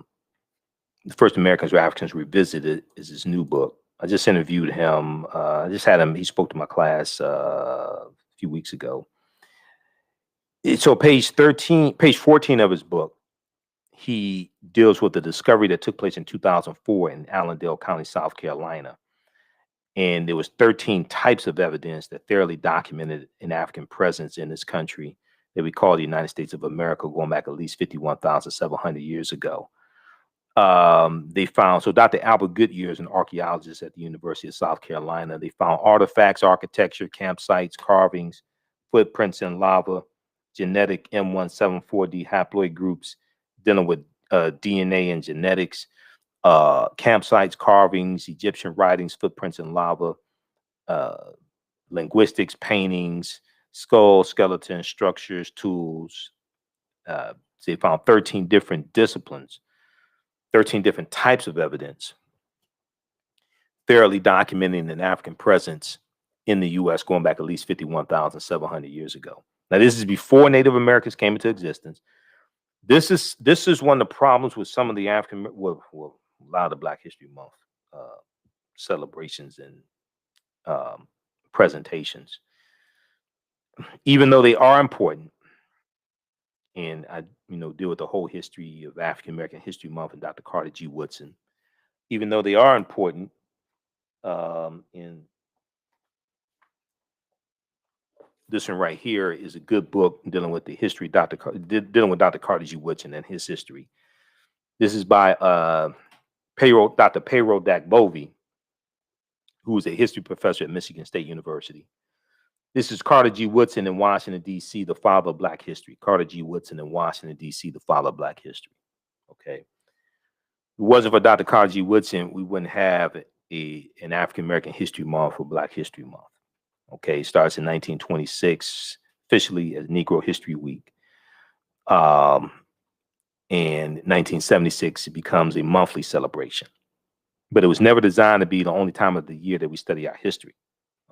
First Americans Were Africans Revisited is his new book. I just interviewed him. I just had him. He spoke to my class a few weeks ago. So page 14 of his book, he deals with the discovery that took place in 2004 in Allendale County, South Carolina. And there was 13 types of evidence that thoroughly documented an African presence in this country that we call the United States of America, going back at least 51,700 years ago. They found, so Dr. Albert Goodyear is an archaeologist at the University of South Carolina. They found artifacts, architecture, campsites, carvings, footprints in lava, genetic M174D haploid groups dealing with DNA and genetics, campsites, carvings, Egyptian writings, footprints in lava, linguistics, paintings, skulls, skeletons, structures, tools. They found 13 different disciplines 13 different types of evidence thoroughly documenting an African presence in the U.S. going back at least 51,700 years ago. Now, this is before Native Americans came into existence. This is one of the problems with some of the well, a lot of the Black History Month celebrations and presentations, even though they are important. And I, deal with the whole history of African American History Month and Dr. Carter G. Woodson. Even though they are important, in this one right here is a good book dealing with the history, dealing with Dr. Carter G. Woodson and his history. This is by Dr. Payro Dakbovie, who is a history professor at Michigan State University. This is Carter G. Woodson in Washington, D.C., the father of Black history. Carter G. Woodson in Washington, D.C., the father of Black history. Okay. If it wasn't for Dr. Carter G. Woodson, we wouldn't have an African American History Month or Black History Month. Okay. It starts in 1926, officially as Negro History Week. And 1976, it becomes a monthly celebration. But it was never designed to be the only time of the year that we study our history.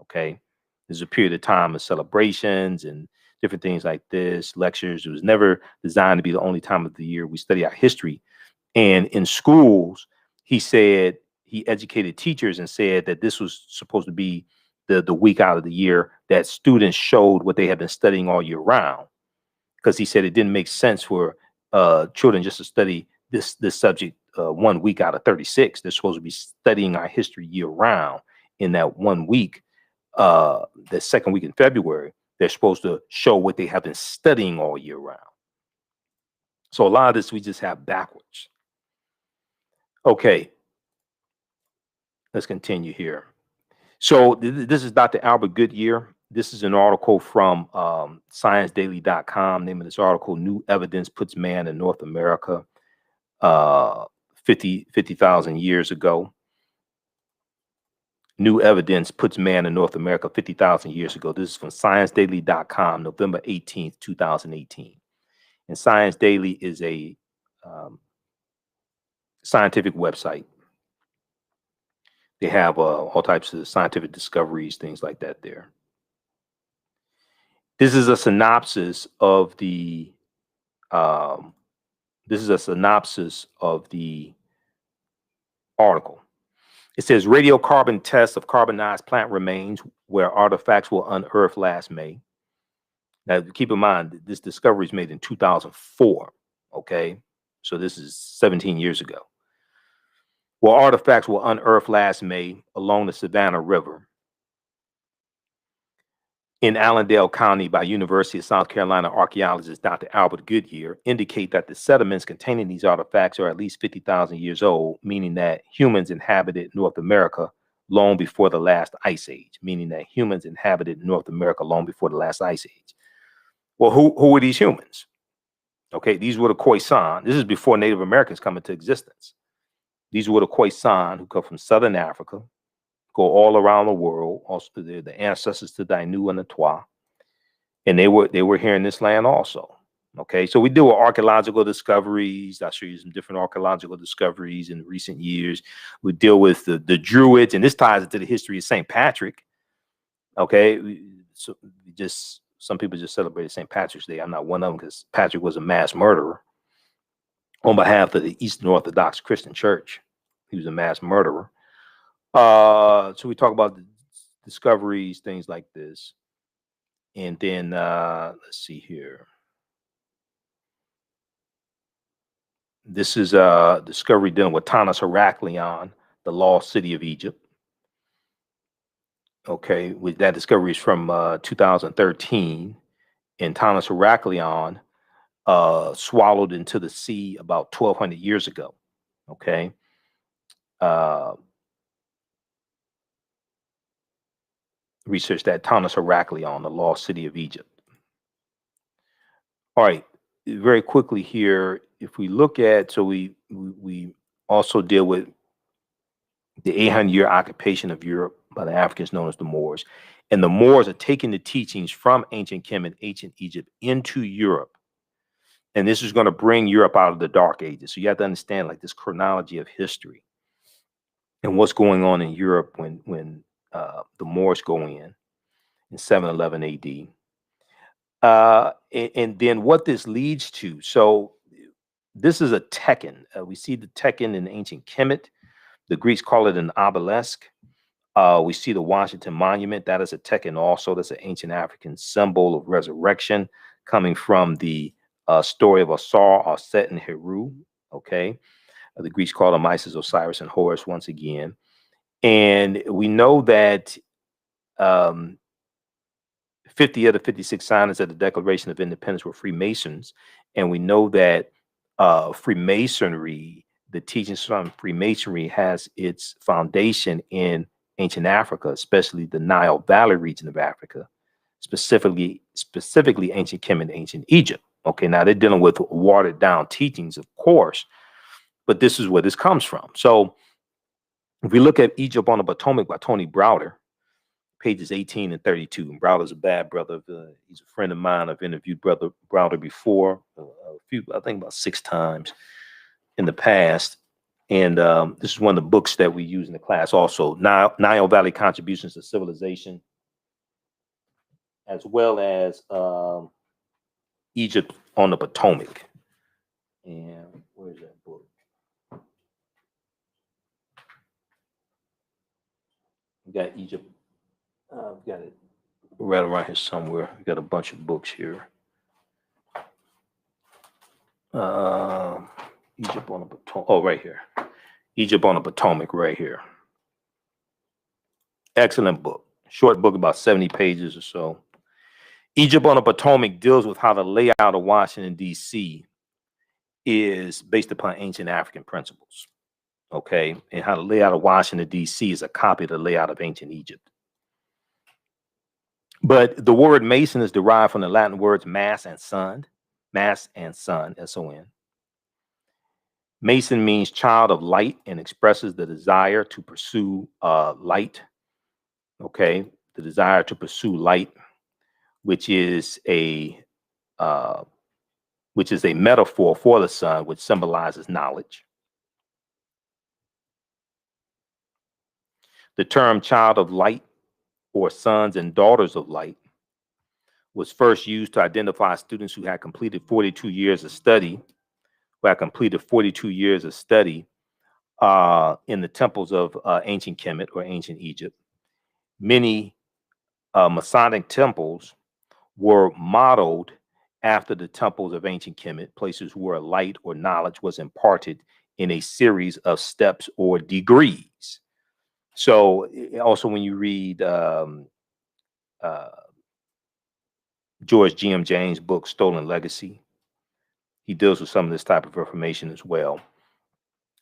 Okay. There's a period of time of celebrations and different things like this, lectures. It was never designed to be the only time of the year we study our history. And in schools, he said, he educated teachers and said that this was supposed to be the week out of the year that students showed what they had been studying all year round. Because he said it didn't make sense for children just to study this subject 1 week out of 36. They're supposed to be studying our history year round. In that 1 week, the second week in February, they're supposed to show what they have been studying all year round. So a lot of this we just have backwards. Okay, let's continue here. So this is Dr. Albert Goodyear. This is an article from ScienceDaily.com. Name of this article: New Evidence Puts Man in North America 50,000 years ago. New evidence puts man in North America 50,000 years ago. This is from ScienceDaily.com, November 18th, 2018. And Science Daily is a scientific website. They have all types of scientific discoveries, things like that there. This is a synopsis of the article. It says radiocarbon tests of carbonized plant remains where artifacts were unearthed last May. Now, keep in mind, this discovery is made in 2004. Okay, so this is 17 years ago. Where artifacts were unearthed last May along the Savannah River in Allendale County by University of South Carolina archaeologist Dr. Albert Goodyear indicate that the sediments containing these artifacts are at least 50,000 years old, meaning that humans inhabited North America long before the last ice age, Well, who were these humans? Okay, these were the Khoisan. This is before Native Americans come into existence. These were the Khoisan who come from Southern Africa, go all around the world. Also, they're the ancestors to Dainu and the Twa, and they were here in this land also. Okay, so we deal with archaeological discoveries. I'll show you some different archaeological discoveries in recent years. We deal with the Druids, and this ties into the history of St. Patrick. Okay, so some people just celebrated St. Patrick's Day. I'm not one of them because Patrick was a mass murderer on behalf of the Eastern Orthodox Christian Church. He was a mass murderer. So we talk about the discoveries, things like this. And then let's see here. This is a discovery dealing with Tanis Heraklion, the lost city of Egypt. Okay, that discovery is from 2013. And Tanis Heraklion swallowed into the sea about 1,200 years ago. Okay. Research that Tanis Heraklion, the lost city of Egypt. All right, very quickly here, if we look at, so we also deal with the 800-year occupation of Europe by the Africans known as the Moors. And the Moors are taking the teachings from ancient Kemet, ancient Egypt into Europe. And this is going to bring Europe out of the Dark Ages. So you have to understand like this chronology of history and what's going on in Europe when the Moors go in 711 AD. And then what this leads to. So this is a tekken. We see the tekken in ancient Kemet. The Greeks call it an obelisk. We see the Washington Monument. That is a tekken also. That's an ancient African symbol of resurrection coming from the story of Asar, Aset, and Heru. Okay. The Greeks call them Isis, Osiris, and Horus once again. And we know that 50 of the 56 signers of the Declaration of Independence were Freemasons. And we know that Freemasonry, the teachings from Freemasonry, has its foundation in ancient Africa, especially the Nile Valley region of Africa, specifically ancient Kemet, ancient Egypt. Okay, now they're dealing with watered down teachings, of course, but this is where this comes from. So if we look at Egypt on the Potomac by Tony Browder, pages 18 and 32. And Browder's a bad brother. He's a friend of mine. I've interviewed Brother Browder before, I think about 6 times in the past. And this is one of the books that we use in the class also, Nile Valley Contributions to Civilization, as well as Egypt on the Potomac. And where's that book? We got Egypt. I've got it right around here somewhere. We got a bunch of books here. Egypt on the Potomac. Oh, right here. Egypt on the Potomac, right here. Excellent book. Short book, about 70 pages or so. Egypt on the Potomac deals with how the layout of Washington, D.C. is based upon ancient African principles. Okay. And how the layout of Washington, D.C. is a copy of the layout of ancient Egypt. But the word Mason is derived from the Latin words mass and son, S-O-N. Mason means child of light and expresses the desire to pursue light. Okay, the desire to pursue light, which is a metaphor for the sun, which symbolizes knowledge. The term child of light or sons and daughters of light was first used to identify students who had completed 42 years of study, in the temples of ancient Kemet or ancient Egypt. Many Masonic temples were modeled after the temples of ancient Kemet, places where light or knowledge was imparted in a series of steps or degrees. So also when you read George G.M. James' book, Stolen Legacy, he deals with some of this type of information as well.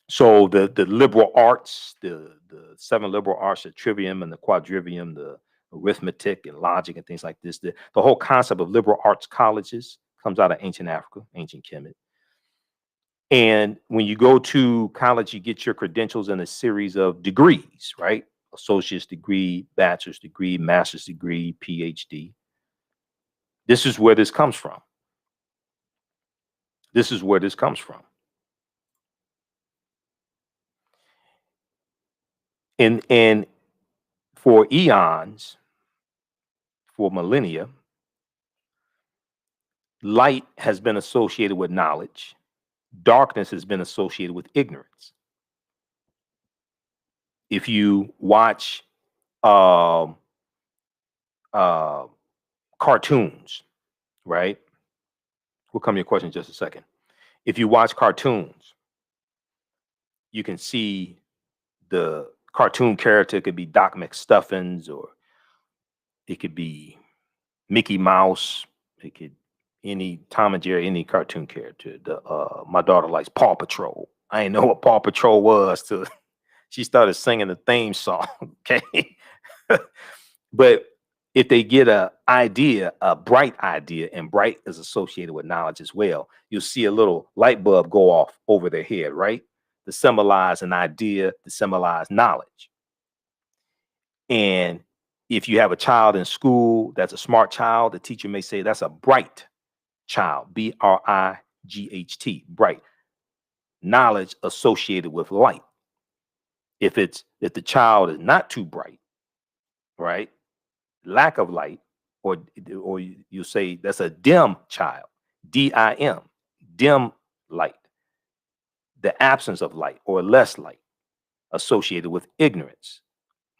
So the liberal arts, the 7 liberal arts, the trivium and the quadrivium, the arithmetic and logic and things like this, the whole concept of liberal arts colleges comes out of ancient Africa, ancient Kemet. And when you go to college, you get your credentials in a series of degrees, right? Associate's degree, bachelor's degree, master's degree, PhD. This is where this comes from. This is where this comes from. And for eons, for millennia, light has been associated with knowledge. Darkness has been associated with ignorance. If you watch cartoons, right? We'll come to your question in just a second. If you watch cartoons, you can see the cartoon character could be Doc McStuffins, or it could be Mickey Mouse. It could any Tom and Jerry, any cartoon character. My daughter likes Paw Patrol. I didn't know what Paw Patrol was till she started singing the theme song. Okay, but if they get a bright idea, and bright is associated with knowledge as well, you'll see a little light bulb go off over their head, right? To symbolize an idea, to symbolize knowledge. And if you have a child in school that's a smart child, the teacher may say that's a bright child, G-H-T, bright. Knowledge associated with light. If the child is not too bright, right? Lack of light, or you say that's a dim child, D-I-M, dim light. The absence of light or less light associated with ignorance.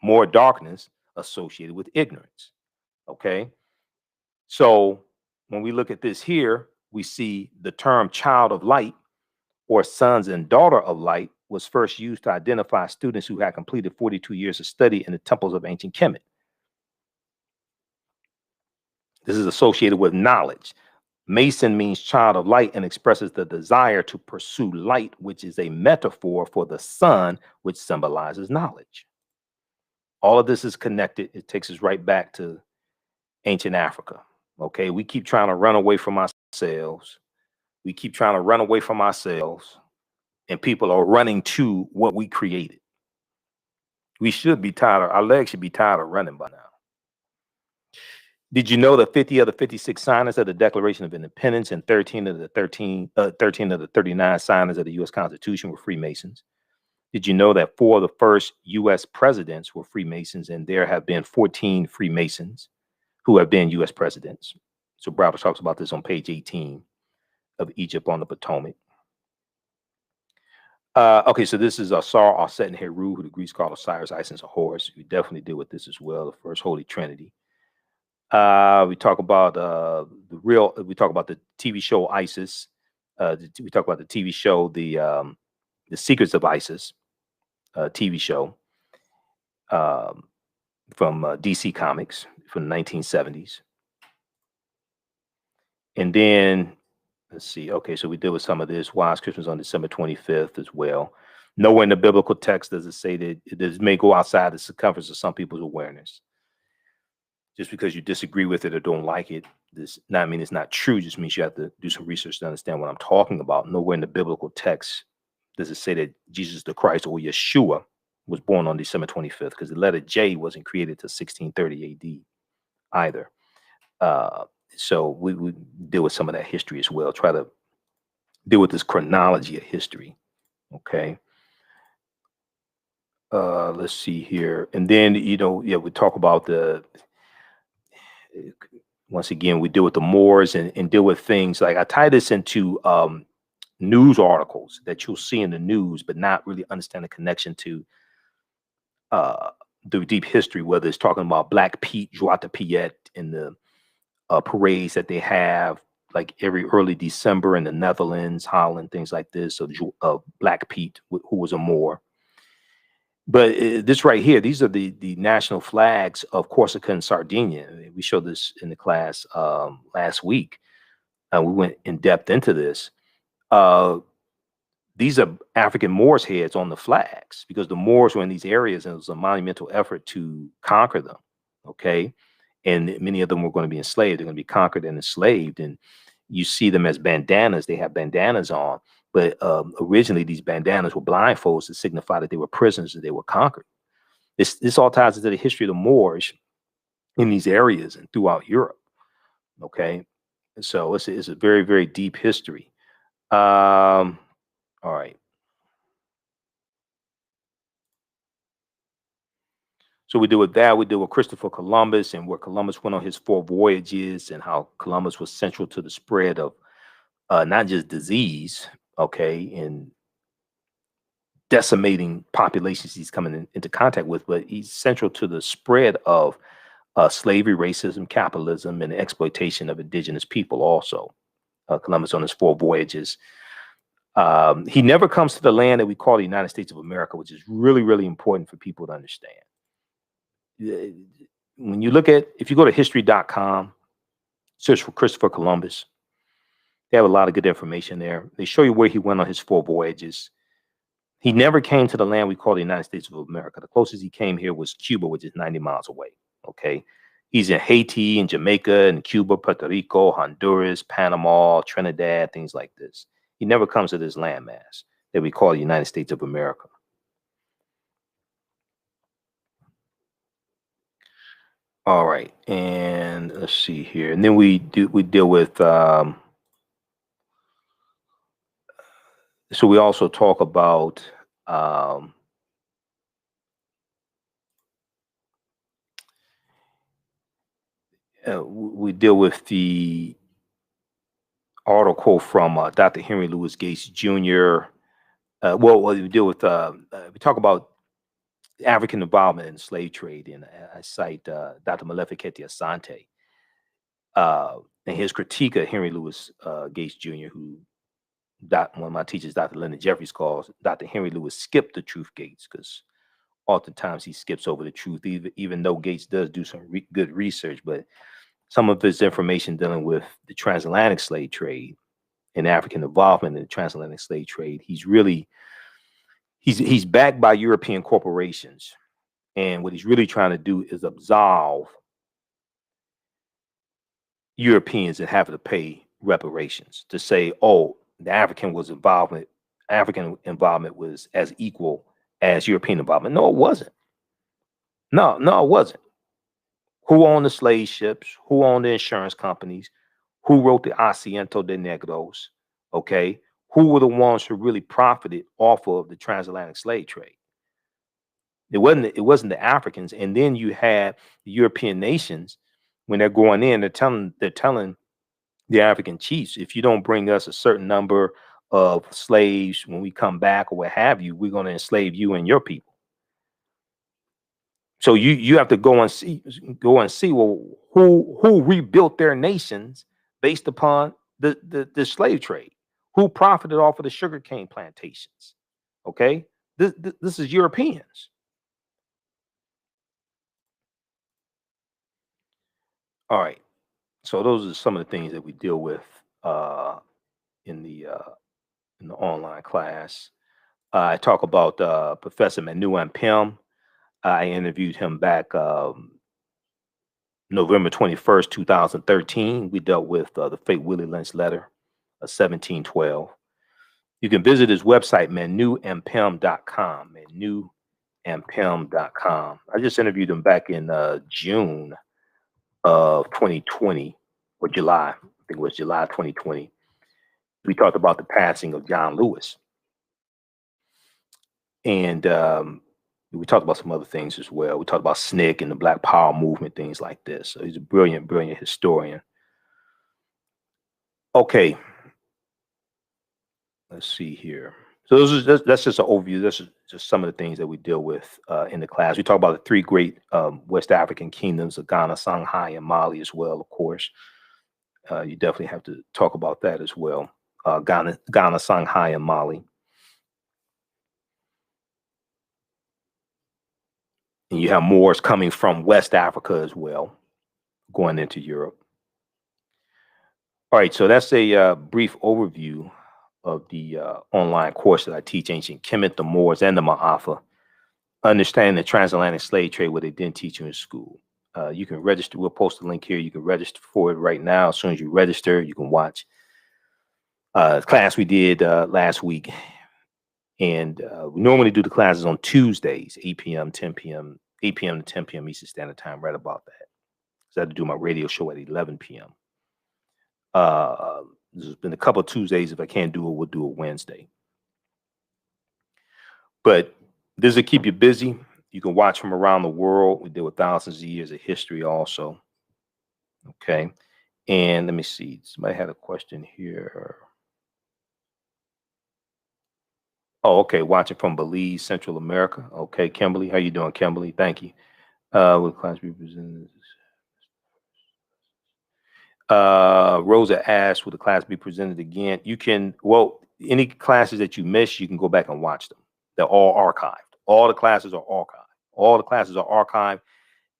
More darkness associated with ignorance. Okay. So when we look at this here, we see the term child of light or sons and daughter of light was first used to identify students who had completed 42 years of study in the temples of ancient Kemet. This is associated with knowledge. Mason means child of light and expresses the desire to pursue light, which is a metaphor for the sun, which symbolizes knowledge. All of this is connected. It takes us right back to ancient Africa. Okay, we keep trying to run away from ourselves. We keep trying to run away from ourselves, and people are running to what we created. We should be tired. Our legs should be tired of running by now. Did you know that 50 of the 56 signers of the Declaration of Independence and 13 of the 39 signers of the U.S. Constitution were Freemasons? Did you know that 4 of the first U.S. presidents were Freemasons, and there have been 14 Freemasons who have been U.S. presidents? So Browder talks about this on page 18 of Egypt on the Potomac. Okay, so this is Asar, Aset, and Heru, who the Greeks call Osiris, Isis, and Horus. We definitely deal with this as well, the first Holy Trinity. We talk about we talk about the TV show Isis. We talk about the TV show, the Secrets of Isis, TV show from DC Comics from the 1970s. And then, let's see, okay, so we deal with some of this. Why is Christmas on December 25th as well? Nowhere in the biblical text does it say that this may go outside the circumference of some people's awareness. Just because you disagree with it or don't like it, does not mean it's not true. Just means you have to do some research to understand what I'm talking about. Nowhere in the biblical text does it say that Jesus the Christ or Yeshua was born on December 25th, because the letter J wasn't created till 1630 AD either. So we deal with some of that history as well. Try to deal with this chronology of history. Okay. Let's see here. And then, we talk about once again, we deal with the Moors and deal with things like, I tie this into news articles that you'll see in the news, but not really understand the connection to the deep history, whether it's talking about Black Pete, Joie de Piet, and the parades that they have like every early December in the Netherlands, Holland, things like this, of Black Pete, who was a Moor. But this right here, these are the national flags of Corsica and Sardinia. We showed this in the class last week. We went in depth into this. These are African Moors' heads on the flags, because the Moors were in these areas and it was a monumental effort to conquer them. Okay. And many of them were going to be enslaved. They're going to be conquered and enslaved. And you see them as bandanas. They have bandanas on. But originally, these bandanas were blindfolds to signify that they were prisoners, that they were conquered. This all ties into the history of the Moors in these areas and throughout Europe. Okay. So it's a very, very deep history. All right. So we deal with that. We deal with Christopher Columbus and where Columbus went on his 4 voyages and how Columbus was central to the spread of not just disease, okay, and decimating populations he's coming into contact with, but he's central to the spread of slavery, racism, capitalism, and the exploitation of indigenous people also. Columbus on his 4 voyages. He never comes to the land that we call the United States of America, which is really, really important for people to understand. When you look at, if you go to history.com, search for Christopher Columbus, they have a lot of good information there. They show you where he went on his 4 voyages. He never came to the land we call the United States of America. The closest he came here was Cuba, which is 90 miles away. Okay. He's in Haiti and Jamaica and Cuba, Puerto Rico, Honduras, Panama, Trinidad, things like this. He never comes to this landmass that we call the United States of America. All right, and let's see here, and then we deal with So we also talk about um, we deal with the article from Dr. Henry Louis Gates Jr. We deal with we talk about African involvement in the slave trade, and I cite Dr. Maleficenti Asante and his critique of Henry Louis Gates Jr., who one of my teachers, Dr. Leonard Jeffries, calls Dr. Henry Louis skipped the truth gates, because oftentimes he skips over the truth, even though Gates does do some good research. But some of his information dealing with the transatlantic slave trade and African involvement in the transatlantic slave trade, he's backed by European corporations, and what he's really trying to do is absolve Europeans that have to pay reparations, to say, oh, the African involvement was as equal as European involvement. No, it wasn't. No, it wasn't. Who owned the slave ships? Who owned the insurance companies? Who wrote the Asiento de Negros? Okay. Who were the ones who really profited off of the transatlantic slave trade? It wasn't the Africans. And then you had the European nations, when they're going in, they're telling the African chiefs, if you don't bring us a certain number of slaves when we come back or what have you, we're going to enslave you and your people. So you have to go and see well, who rebuilt their nations based upon the slave trade, who profited off of the sugarcane plantations. Okay, this is Europeans. All right, so those are some of the things that we deal with in the uh, in the online class. I talk about Professor Manu Ampem. I interviewed him back November 21st, 2013. We dealt with the fake Willie Lynch letter of 1712. You can visit his website, manuampem.com. Manuampem.com. I just interviewed him back in June of 2020, or July. I think it was July 2020. We talked about the passing of John Lewis. And we talked about some other things as well. We talked about SNCC and the Black Power movement, things like this. So he's a brilliant, brilliant historian. Okay, let's see here. So that's just an overview. That's just some of the things that we deal with in the class. We talk about the three great West African kingdoms of Ghana, Songhai, and Mali as well, of course. You definitely have to talk about that as well. Ghana, Songhai, and Mali. And you have Moors coming from West Africa as well, going into Europe. All right, so that's a brief overview of the online course that I teach, Ancient Kemet, the Moors, and the Maafa. Understanding the transatlantic slave trade, what they didn't teach you in school. You can register. We'll post a link here. You can register for it right now. As soon as you register, you can watch class we did last week. And we normally do the classes on Tuesdays, 8 p.m., 10 p.m., 8 p.m. to 10 p.m. Eastern Standard Time, right about that. Because I had to do my radio show at 11 p.m. There's been a couple of Tuesdays. If I can't do it, we'll do it Wednesday. But this will keep you busy. You can watch from around the world. We deal with thousands of years of history also. Okay. And let me see. Somebody had a question here. Oh, okay. Watching from Belize, Central America. Okay, Kimberly. How you doing, Kimberly? Thank you. Will class be presented? Rosa asked, will the class be presented again? You can, well, any classes that you miss, you can go back and watch them. They're all archived. All the classes are archived. All the classes are archived.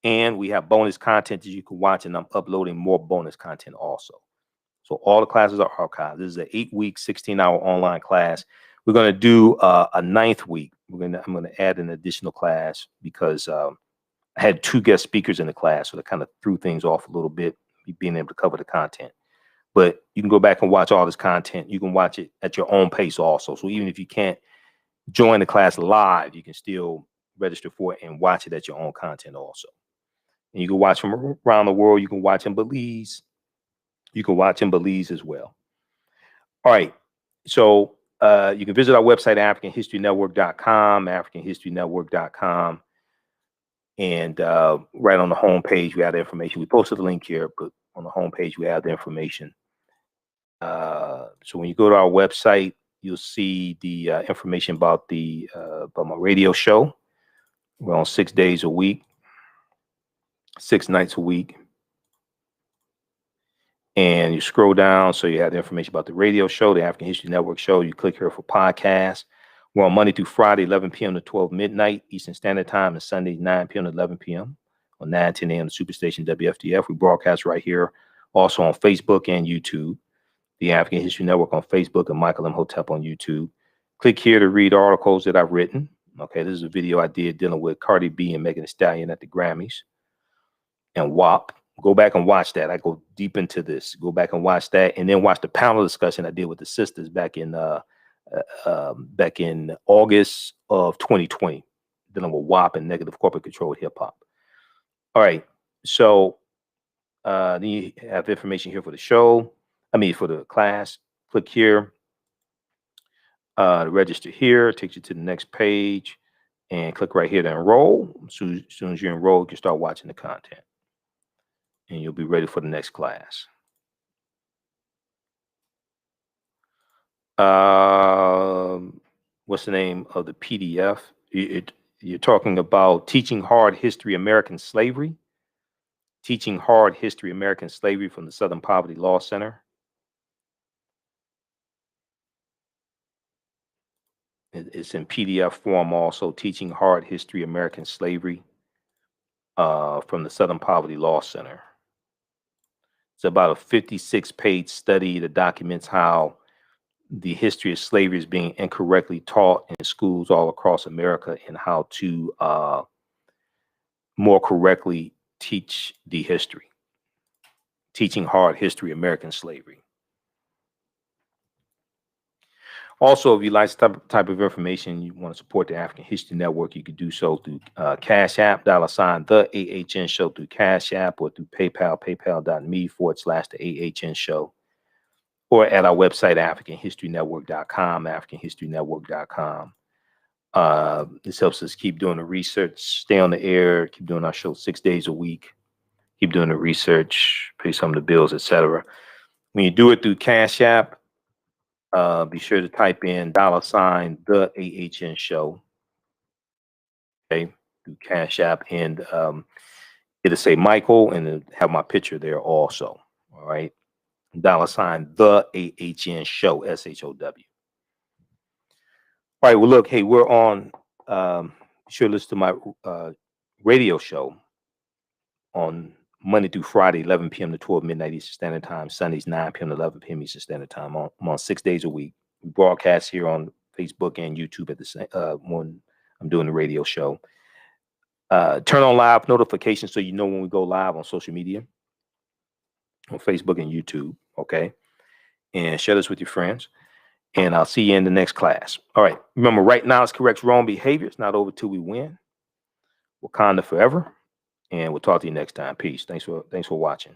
And we have bonus content that you can watch, and I'm uploading more bonus content also. So all the classes are archived. This is an 8-week, 16-hour online class. We're going to do a 9th week. I'm going to add an additional class because I had 2 guest speakers in the class, so that kind of threw things off a little bit, being able to cover the content. But you can go back and watch all this content. You can watch it at your own pace also. So even if you can't join the class live, you can still register for it and watch it at your own content also. And you can watch from around the world. You can watch in Belize. You can watch in Belize as well. All right. So You can visit our website, AfricanHistoryNetwork.com, AfricanHistoryNetwork.com. And right on the home page, we have the information. We posted the link here, but on the home page, we have the information. So when you go to our website, you'll see the information about my radio show. We're on 6 days a week, 6 nights a week. And you scroll down, so you have the information about the radio show, the African History Network show. You click here for podcasts. We're on Monday through Friday, 11 p.m. to 12 midnight Eastern Standard Time, and Sunday, 9 p.m. to 11 p.m. on 9:10 a.m. Superstation WFDF. We broadcast right here, also on Facebook and YouTube. The African History Network on Facebook and Michael Imhotep on YouTube. Click here to read articles that I've written. Okay, this is a video I did dealing with Cardi B and Megan Thee Stallion at the Grammys and WAP. Go back and watch that. I go deep into this. Go back and watch that, and then watch the panel discussion I did with the sisters back in August of 2020, dealing with WAP and negative corporate control hip hop. All right, so then you have information here for the show. For the class. Click here to register here. Takes you to the next page, and click right here to enroll. As soon as you enroll, you can start watching the content, and you'll be ready for the next class. What's the name of the PDF? You're talking about Teaching Hard History American Slavery. Teaching Hard History American Slavery from the Southern Poverty Law Center. It's in PDF form also, Teaching Hard History American Slavery from the Southern Poverty Law Center. It's about a 56-page study that documents how the history of slavery is being incorrectly taught in schools all across America, and how to more correctly teach the history. Teaching Hard History American Slavery. Also, if you like this type of information, you want to support the African History Network, you can do so through Cash App, $the AHN Show through Cash App, or through PayPal, paypal.me/the AHN Show, or at our website, AfricanHistoryNetwork.com, AfricanHistoryNetwork.com. This helps us keep doing the research, stay on the air, keep doing our show 6 days a week, keep doing the research, pay some of the bills, etc. When you do it through Cash App, be sure to type in $the AHN Show, okay, through Cash App, and it'll say Michael, and it'll have my picture there also. All right, $the AHN Show, SHOW. All right, well, look, hey, we're on. Be sure to listen to my radio show on Monday through Friday, 11 p.m. to 12 midnight Eastern Standard Time. Sundays, 9 p.m. to 11 p.m. Eastern Standard Time. I'm on 6 days a week. We broadcast here on Facebook and YouTube at the same when I'm doing the radio show. Turn on live notifications so you know when we go live on social media, on Facebook and YouTube. Okay, and share this with your friends. And I'll see you in the next class. All right. Remember, right now it's corrects wrong behavior. It's not over till we win. Wakanda forever. And we'll talk to you next time. Peace. Thanks for watching.